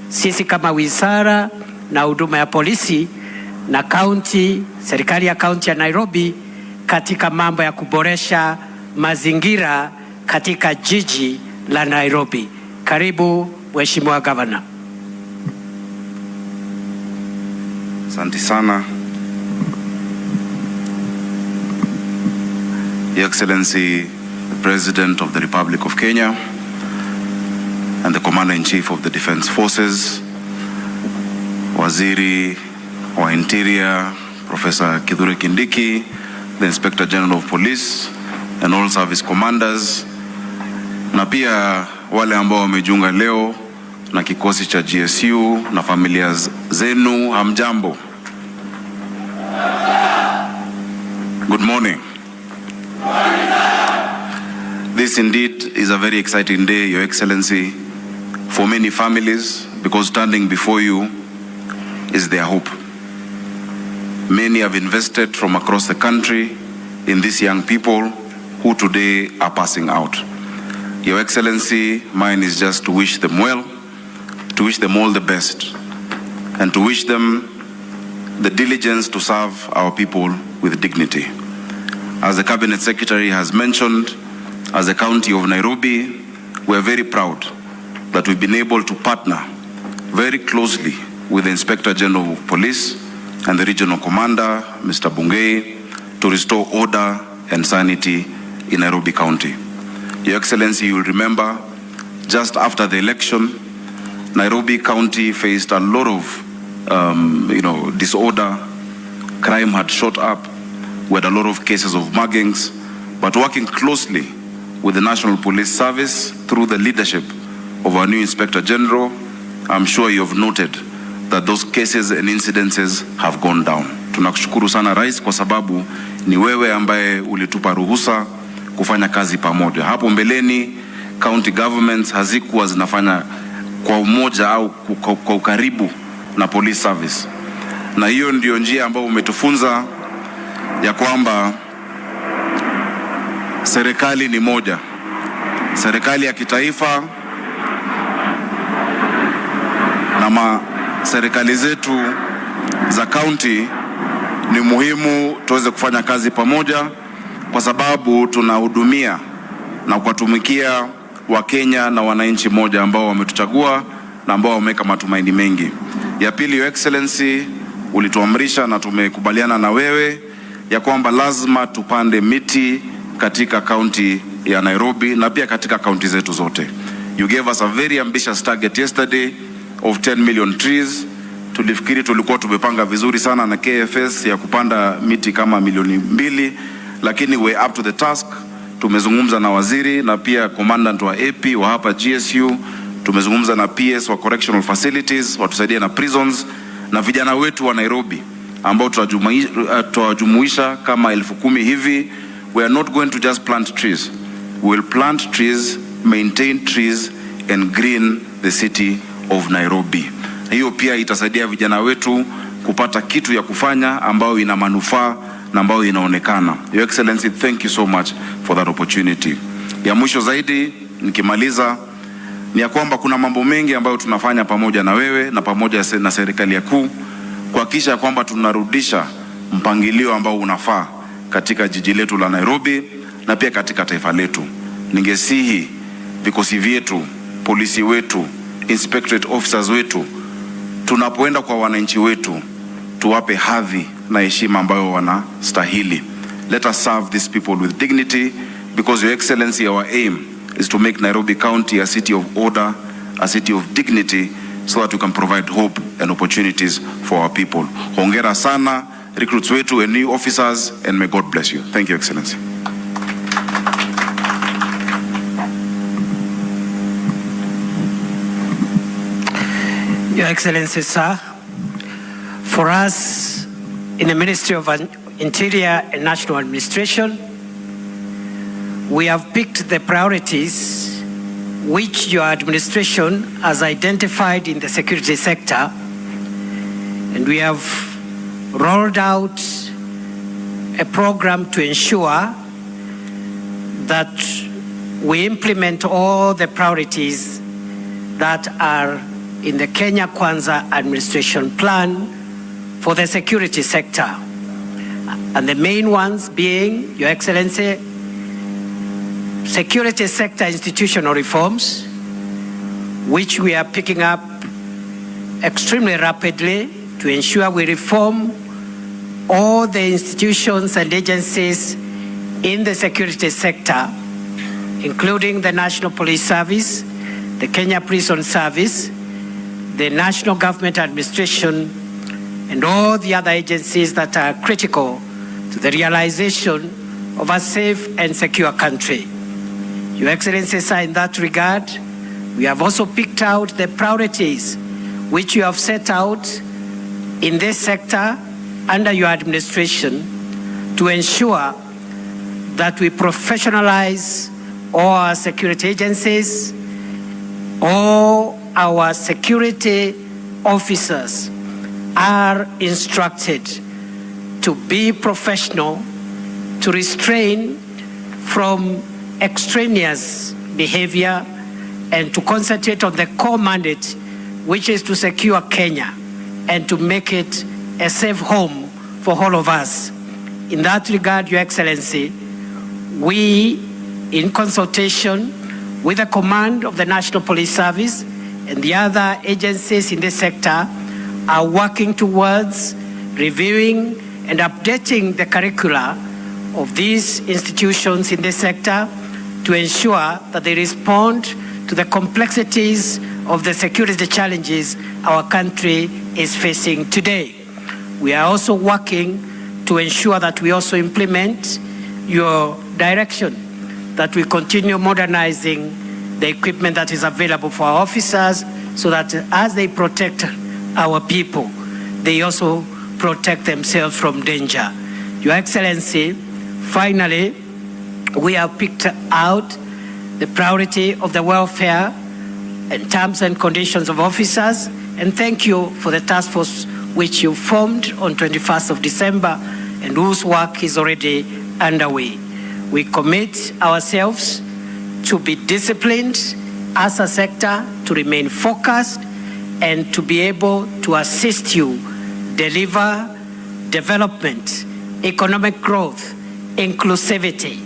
sisi kama wizara na huduma ya polisi na serikali ya kaunti ya Nairobi katika mambo ya kuboresha mazingira katika jiji la Nairobi. Karibu Mheshimiwa Governor. Asante sana. Your Excellency, the President of the Republic of Kenya and the Commander-in-Chief of the Defense Forces, Waziri wa Interior, Professor Kithure Kindiki, the Inspector General of Police and all service commanders, na pia wale ambao wamejiunga leo na kikosi cha GSU na familia zenu, hamjambo. Good morning. This indeed is a very exciting day, Your Excellency, for many families, because standing before you is their hope. Many have invested from across the country in these young people who today are passing out. Your Excellency, mine is just to wish them well, to wish them all the best, and to wish them the diligence to serve our people with dignity. As the Cabinet Secretary has mentioned, as the County of Nairobi, we are very proud that we've been able to partner very closely with the Inspector General of Police and the Regional Commander, Mr. Bungei, to restore order and sanity in Nairobi County. Your Excellency, you will remember, just after the election, Nairobi County faced a lot of disorder. Crime had shot up. We had a lot of cases of muggings, but working closely with the National Police Service through the leadership of our new Inspector General, I'm sure you have noted that those cases and incidences have gone down. Tunakushukuru sana Rais kwa sababu ni wewe ambaye ulitupa ruhusa kufanya kazi pamoja. Hapo mbeleni county governments hazikuwa zinafanya kwa umoja au kwa ukaribu na police service. Na hiyo ndio njia ambayo umetufunza ya kwamba serikali ni moja. Serikali ya kitaifa na serikali zetu za county ni muhimu tuweze kufanya kazi pamoja, kwa sababu tunahudumia na kuwatumikia Wakenya na wananchi moja ambao wametuchagua na ambao wameweka matumaini mengi. Ya pili, Your Excellency, ulituamrisha na tumekubaliana na wewe ya kwamba lazima tupande miti katika county ya Nairobi na pia katika county zetu zote. You gave us a very ambitious target yesterday of 10 million trees. Tulifikiri tulikuwa tumepanga vizuri sana na KFS ya kupanda miti kama milioni 2, lakini we up to the task. Tumezungumza na waziri na pia commandant wa AP wa hapa GSU, tumezungumza na PS wa correctional facilities watusaidie na prisons, na vijana wetu wa Nairobi ambao tutajumuisha kama 10,000 hivi. We are not going to just plant trees. We will plant trees, maintain trees and green the city of Nairobi. Hiyo pia itasaidia vijana wetu kupata kitu ya kufanya ambao ina manufaa na ambao inaonekana. Your Excellency, thank you so much for that opportunity. Ya mwisho zaidi nikimaliza ni ya kwamba kuna mambo mengi ambayo tunafanya pamoja na wewe na pamoja na serikali ya kuu kuhakikisha kwamba tunarudisha mpangilio ambao unafaa katika jiji letu la Nairobi na pia katika taifa letu. Ningesihi vikosi vyetu, polisi wetu, inspectorate officers wetu, tunapoenda kwa wananchi wetu tuwape hadhi na heshima ambayo wanastahili. Let us serve these people with dignity, because Your Excellency, our aim is to make Nairobi County a city of order, a city of dignity, so that we can provide hope and opportunities for our people. Hongera sana recruits wetu and new officers, and may God bless you. Thank you, Excellency. Your Excellency, sir, for us in the Ministry of Interior and National Administration, we have picked the priorities which your administration has identified in the security sector, and we have rolled out a program to ensure that we implement all the priorities that are in the Kenya Kwanza administration plan for the security sector. And the main ones being, Your Excellency, security sector institutional reforms, which we are picking up extremely rapidly to ensure we reform all the institutions and agencies in the security sector, including the National Police Service, the Kenya Prison Service, the National Government Administration, and all the other agencies that are critical to the realization of a safe and secure country. Your Excellencies, in that regard, we have also picked out the priorities which you have set out in this sector under your administration to ensure that we professionalize all our security agencies, all our security officers are instructed to be professional, to restrain from extraneous behavior, and to concentrate on the core mandate, which is to secure Kenya and to make it a safe home for all of us. In that regard, Your Excellency, we, in consultation with the command of the National Police Service and the other agencies in this sector, are working towards reviewing and updating the curricula of these institutions in this sector to ensure that they respond to the complexities of the security challenges our country is facing today. We are also working to ensure that we also implement your direction, that we continue modernizing the equipment that is available for our officers so that as they protect our people, they also protect themselves from danger. Your Excellency, finally, we have picked out the priority of the welfare and terms and conditions of officers, and thank you for the task force which you formed on 21st of December and whose work is already underway. We commit ourselves to be disciplined as a sector, to remain focused, and to be able to assist you deliver development, economic growth, inclusivity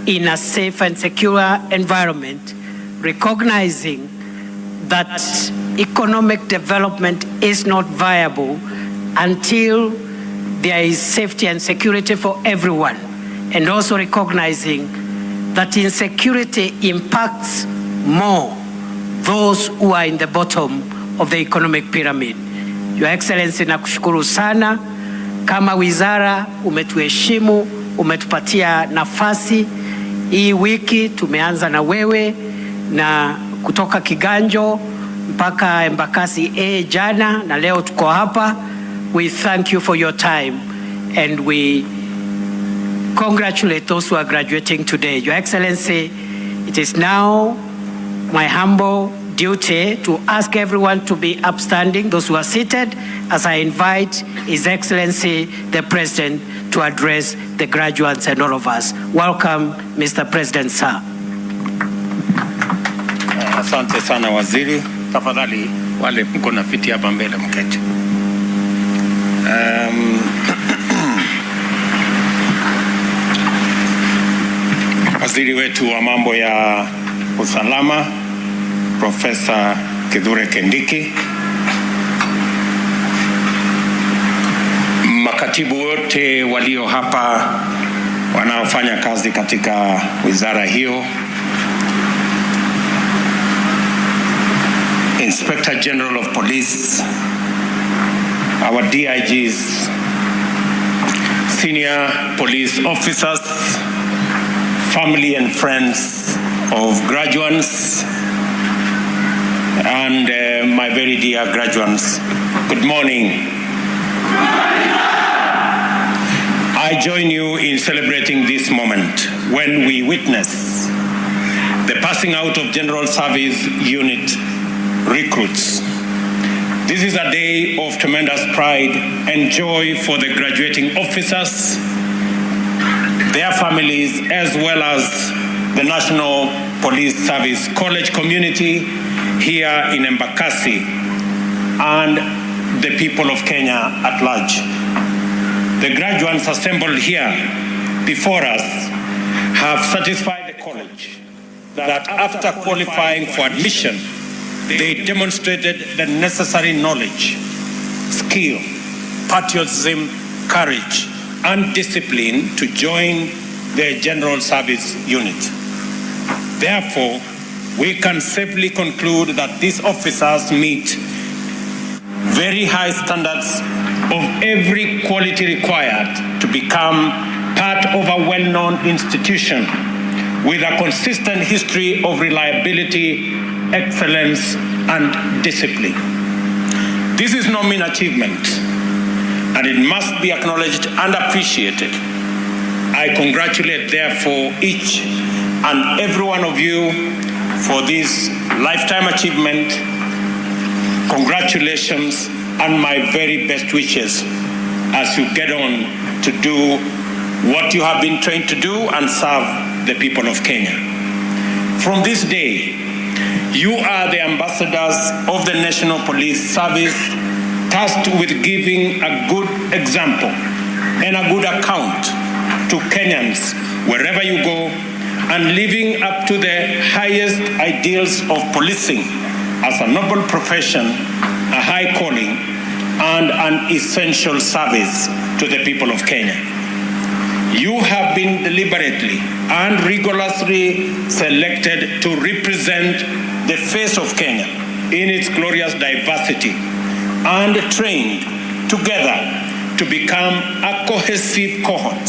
in a safe and secure environment, recognizing that economic development is not viable until there is safety and security for everyone, and also recognizing that insecurity impacts more those who are in the bottom of the economic pyramid. Your Excellency, nakushukuru sana. Kama wizara umetuheshimu, umetupatia nafasi. Hii wiki tumeanza na wewe na kutoka Kiganjo mpaka Embakasi jana na leo tuko hapa. We thank you for your time and we congratulate those who are graduating today. Your Excellency, it is now my humble duty to ask everyone to be upstanding, those who are seated, as I invite His Excellency the President to address the graduates and all of us. Welcome, Mr. President, sir. Asante sana waziri. Tafadhali wale mko na viti hapa mbele mketi. Waziri wetu wa mambo ya usalama Profesa Kithure Kindiki, makatibu wote walio hapa wanaofanya kazi katika wizara hiyo, Inspector General of Police, our DIGs, senior police officers, family and friends of graduates, and my very dear graduates, good morning. I join you in celebrating this moment when we witness the passing out of General Service Unit recruits. This is a day of tremendous pride and joy for the graduating officers, their families, as well as the National Police Service College community here in Embakasi and the people of Kenya at large. The graduates assembled here before us have satisfied the college that after qualifying for admission, they demonstrated the necessary knowledge, skill, patriotism, courage, and discipline to join the General Service Unit. Therefore, we can safely conclude that these officers meet very high standards of every quality required to become part of a well-known institution with a consistent history of reliability, excellence, and discipline. This is no mean achievement, and it must be acknowledged and appreciated. I congratulate, therefore, each and every one of you for this lifetime achievement. Congratulations and my very best wishes as you get on to do what you have been trained to do and serve the people of Kenya. From this day, you are the ambassadors of the National Police Service, tasked with giving a good example and a good account to Kenyans wherever you go, and living up to the highest ideals of policing as a noble profession, a high calling, and an essential service to the people of Kenya. You have been deliberately and rigorously selected to represent the face of Kenya in its glorious diversity, and trained together to become a cohesive cohort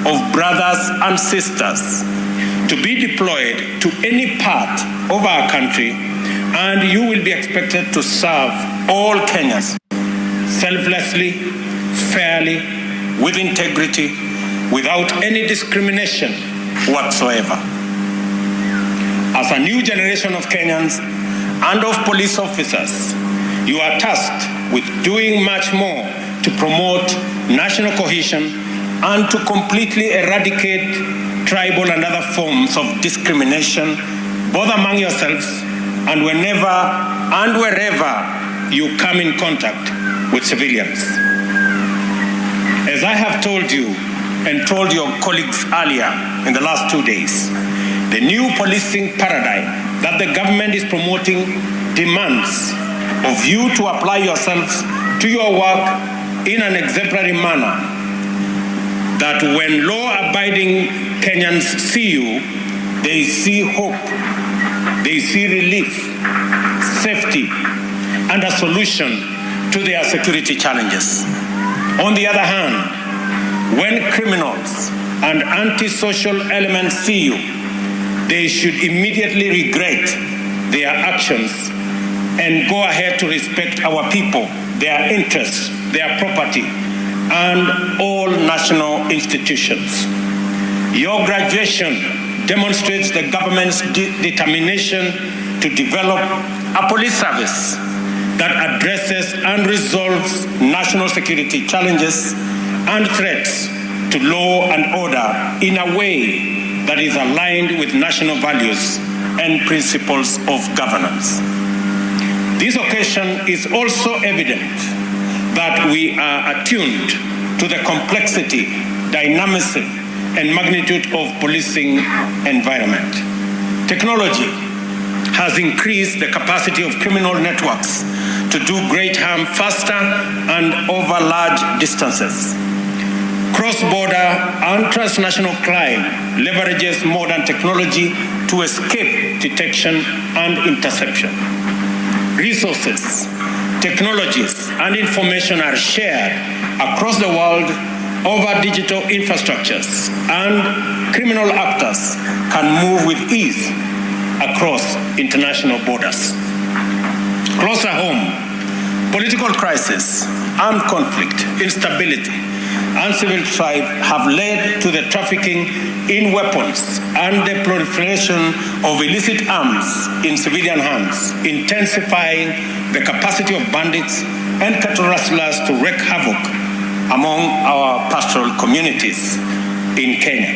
of brothers and sisters to be deployed to any part of our country, and you will be expected to serve all Kenyans selflessly, fairly, with integrity, without any discrimination whatsoever. As a new generation of Kenyans and of police officers, you are tasked with doing much more to promote national cohesion and to completely eradicate tribal and other forms of discrimination, both among yourselves and whenever and wherever you come in contact with civilians. As I have told you and told your colleagues earlier in the last 2 days, the new policing paradigm that the government is promoting demands of you to apply yourselves to your work in an exemplary manner, that when law-abiding Kenyans see you, they see hope, they see relief, safety, and a solution to their security challenges. On the other hand, when criminals and antisocial elements see you, they should immediately regret their actions and go ahead to respect our people, their interests, their property, and all national institutions. Your graduation demonstrates the government's determination to develop a police service that addresses and resolves national security challenges and threats to law and order in a way that is aligned with national values and principles of governance. This occasion is also evident that we are attuned to the complexity, dynamism, and magnitude of policing environment. Technology has increased the capacity of criminal networks to do great harm faster and over large distances. Cross-border and transnational crime leverages modern technology to escape detection and interception. Resources, technologies, and information are shared across the world over digital infrastructures, and criminal actors can move with ease across international borders. Closer home, political crisis, armed conflict, instability, and civil strife have led to the trafficking in weapons and the proliferation of illicit arms in civilian hands, intensifying the capacity of bandits and cattle rustlers to wreak havoc among our pastoral communities in Kenya,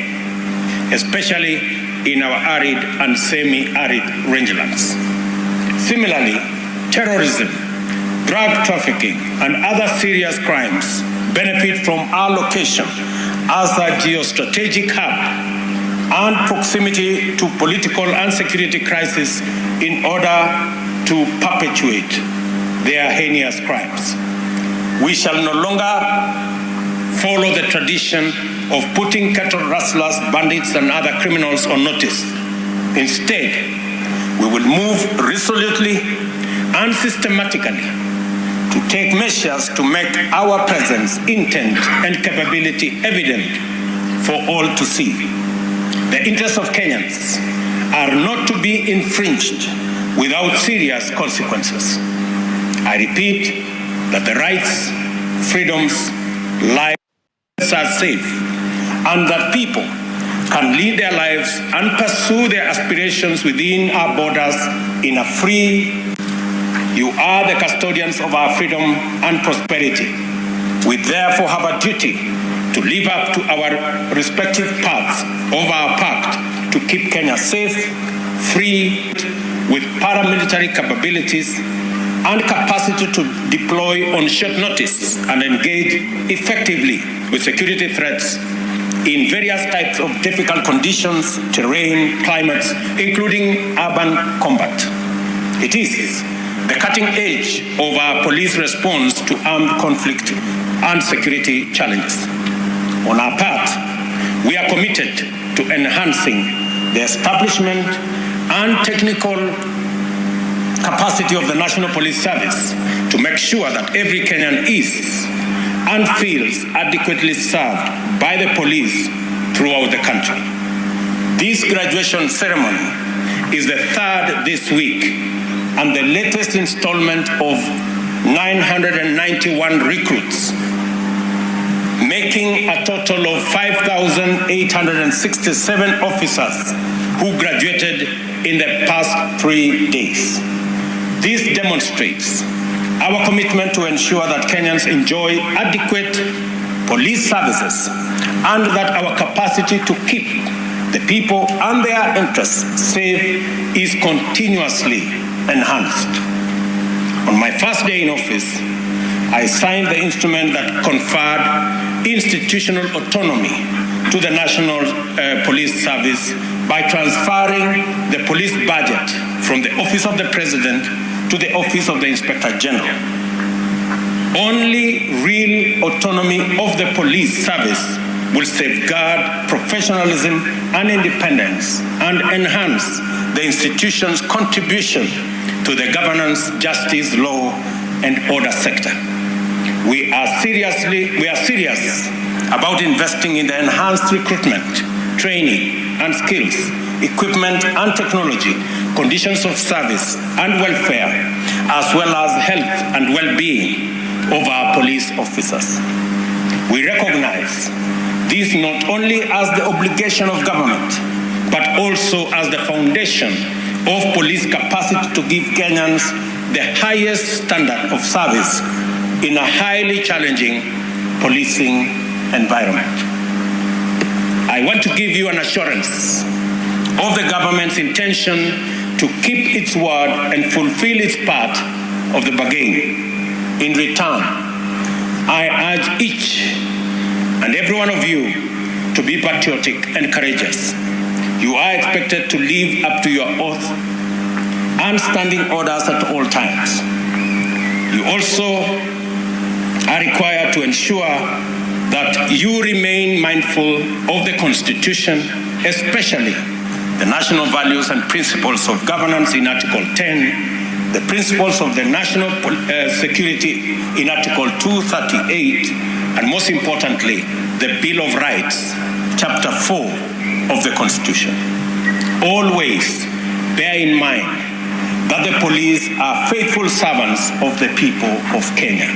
especially in our arid and semi-arid rangelands. Similarly, terrorism, drug trafficking, and other serious crimes benefit from our location as a geostrategic hub and proximity to political and security crisis in order to perpetuate their heinous crimes. We shall no longer follow the tradition of putting cattle rustlers, bandits, and other criminals on notice. Instead, we will move resolutely and systematically to take measures to make our presence, intent, and capability evident for all to see. The interests of Kenyans are not to be infringed without serious consequences. I repeat that the rights, freedoms, lives are safe, and that people can lead their lives and pursue their aspirations within our borders in a free. You are the custodians of our freedom and prosperity. We therefore have a duty to live up to our respective parts of our pact to keep Kenya safe, free, with paramilitary capabilities and capacity to deploy on short notice and engage effectively with security threats in various types of difficult conditions, terrain, climates, including urban combat. It is the cutting edge of our police response to armed conflict and security challenges. On our part, we are committed to enhancing the establishment and technical capacity of the National Police Service to make sure that every Kenyan is and feels adequately served by the police throughout the country. This graduation ceremony is the third this week and the latest installment of 991 recruits, making a total of 5,867 officers who graduated in the past 3 days. This demonstrates our commitment to ensure that Kenyans enjoy adequate police services and that our capacity to keep the people and their interests safe is continuously enhanced. On my first day in office, I signed the instrument that conferred institutional autonomy to the National Police Service by transferring the police budget from the Office of the President to the Office of the Inspector General. Only real autonomy of the police service will safeguard professionalism and independence and enhance the institution's contribution to the governance, justice, law, and order sector. We are serious about investing in the enhanced recruitment, training, and skills, equipment and technology, conditions of service and welfare, as well as health and well-being of our police officers. We recognize this not only as the obligation of government, but also as the foundation of police capacity to give Kenyans the highest standard of service in a highly challenging policing environment. I want to give you an assurance of the government's intention to keep its word and fulfill its part of the bargain. In return, I urge each and every one of you to be patriotic and courageous. You are expected to live up to your oath and standing orders at all times. You also are required to ensure that you remain mindful of the Constitution, especially the national values and principles of governance in Article 10, the principles of the national security in Article 238, and most importantly, the Bill of Rights, Chapter 4 of the Constitution. Always bear in mind that the police are faithful servants of the people of Kenya.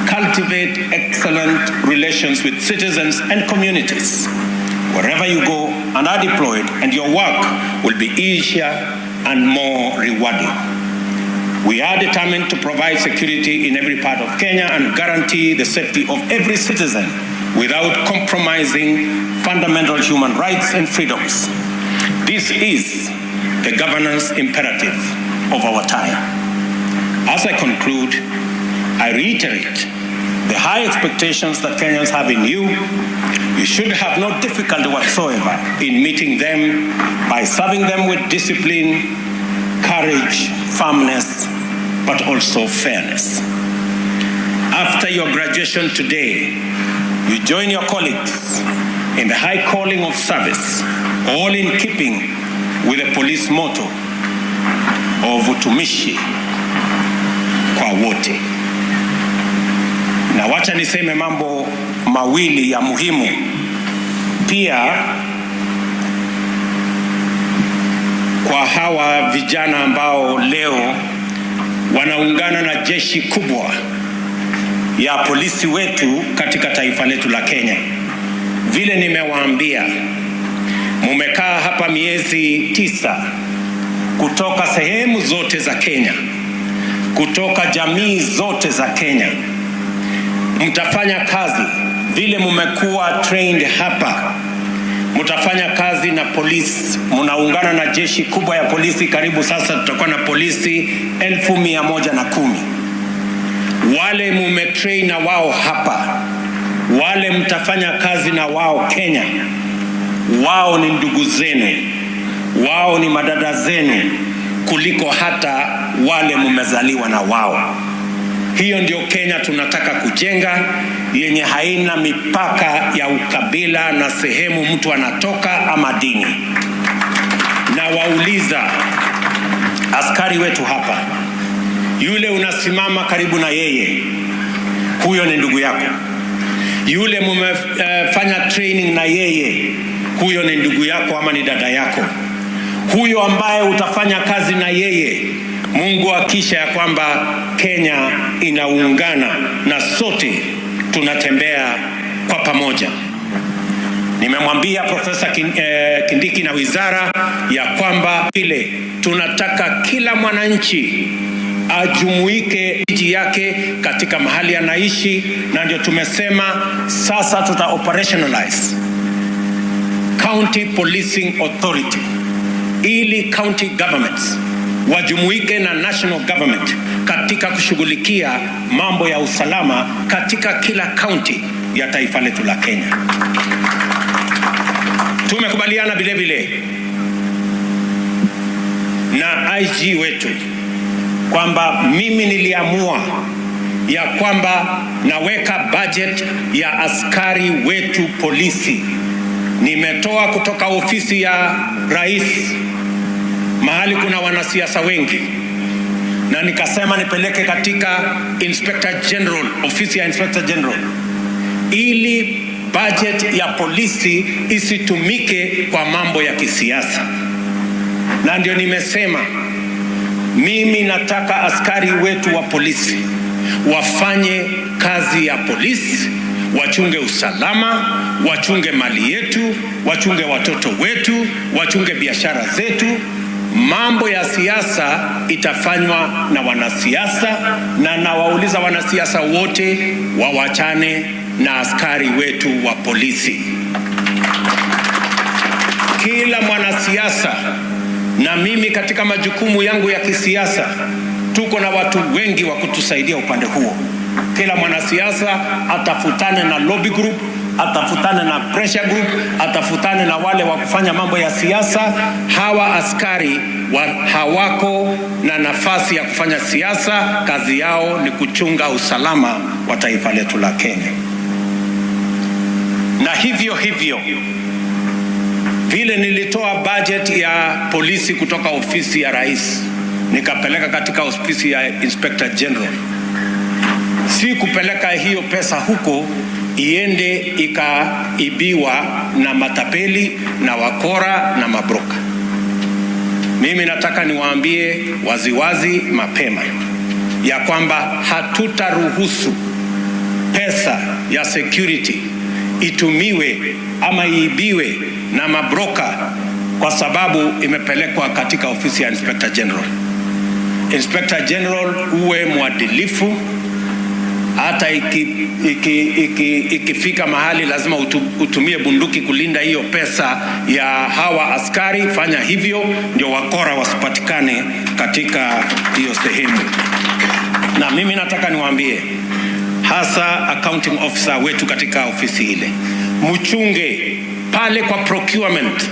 Cultivate excellent relations with citizens and communities wherever you go and are deployed, and your work will be easier and more rewarding. We are determined to provide security in every part of Kenya and guarantee the safety of every citizen without compromising fundamental human rights and freedoms. This is the governance imperative of our time. As I conclude, I reiterate the high expectations that Kenyans have in you You should have no difficulty whatsoever in meeting them by serving them with discipline, courage, firmness, but also fairness. After your graduation today, you join your colleagues in the high calling of service, all in keeping with the police motto of utumishi kwa wote. Na wacha niseme mambo mawili ya muhimu pia kwa hawa vijana ambao leo wanaungana na jeshi kubwa ya polisi wetu katika taifa letu la Kenya. Vile nimewaambia, mumekaa hapa miezi 9 kutoka sehemu zote za Kenya, kutoka jamii zote za Kenya. Mtafanya kazi vile mumekuwa trained hapa. Mtafanya kazi na polisi, munaungana na jeshi kubwa ya polisi. Karibu sasa tutakuwa na polisi 1110. Wale mumetrain na wao hapa, wale mtafanya kazi na wao Kenya, wao ni ndugu zenu, wao ni madada zenu kuliko hata wale mumezaliwa na wao. Hiyo ndio Kenya tunataka kujenga, yenye haina mipaka ya ukabila na sehemu mtu anatoka ama dini. Na wauliza askari wetu hapa, yule unasimama karibu na yeye, huyo ni ndugu yako. Yule mumefanya training na yeye, huyo ni ndugu yako ama ni dada yako. Huyo ambaye utafanya kazi na yeye, Mungu akisha ya kwamba Kenya inaungana na sote tunatembea kwa pamoja. Nimemwambia Profesa Kindiki na wizara ya kwamba ile tunataka kila mwananchi ajumuike nchi yake katika mahali anaishi, na ndio tumesema sasa tuta operationalize County Policing Authority ili county governments wajumuike na national government katika kushughulikia mambo ya usalama katika kila county ya taifa letu la Kenya. Tumekubaliana vile vile na IG wetu kwamba mimi niliamua ya kwamba naweka budget ya askari wetu polisi. Nimetoa kutoka ofisi ya rais, mahali kuna wanasiasa wengi, na nikasema nipeleke katika Inspector General, ofisi ya Inspector General, ili budget ya polisi isitumike kwa mambo ya kisiasa. Na ndio nimesema mimi nataka askari wetu wa polisi wafanye kazi ya polisi, wachunge usalama, wachunge mali yetu, wachunge watoto wetu, wachunge biashara zetu. Mambo ya siasa itafanywa na wanasiasa, na nawauliza wanasiasa wote wawachane na askari wetu wa polisi. Kila mwanasiasa na mimi katika majukumu yangu ya kisiasa, tuko na watu wengi wa kutusaidia upande huo. Kila mwanasiasa atafutane na lobby group, atafutane na pressure group, atafutane na wale wa kufanya mambo ya siasa. Hawa askari hawako na nafasi ya kufanya siasa, kazi yao ni kuchunga usalama wa taifa letu la Kenya. Na hivyo vile nilitoa budget ya polisi kutoka ofisi ya rais nikapeleka katika ofisi ya Inspector General, si kupeleka hiyo pesa huko iende ikaibiwa na matapeli na wakora na mabroka. Mimi nataka niwaambie waziwazi mapema ya kwamba hatutaruhusu pesa ya security itumiwe ama iibiwe na mabroka kwa sababu imepelekwa katika ofisi ya Inspector General. Inspector General uwe mwadilifu, hata ikifika mahali lazima utumie bunduki kulinda hiyo pesa ya hawa askari, fanya hivyo ndio wakora wasipatikane katika hiyo sehemu. Na mimi nataka niwaambie hasa accounting officer wetu katika ofisi ile, Mchunge pale kwa procurement,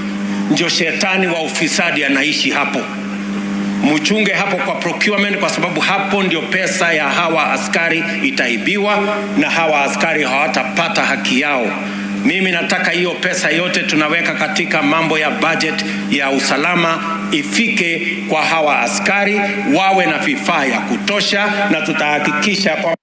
ndio shetani wa ufisadi anaishi hapo. Mchunge hapo kwa procurement, kwa sababu hapo ndio pesa ya hawa askari itaibiwa na hawa askari hawatapata haki yao. Mimi nataka hiyo pesa yote tunaweka katika mambo ya budget ya usalama ifike kwa hawa askari, wawe na vifaa ya kutosha, na tutahakikisha kwa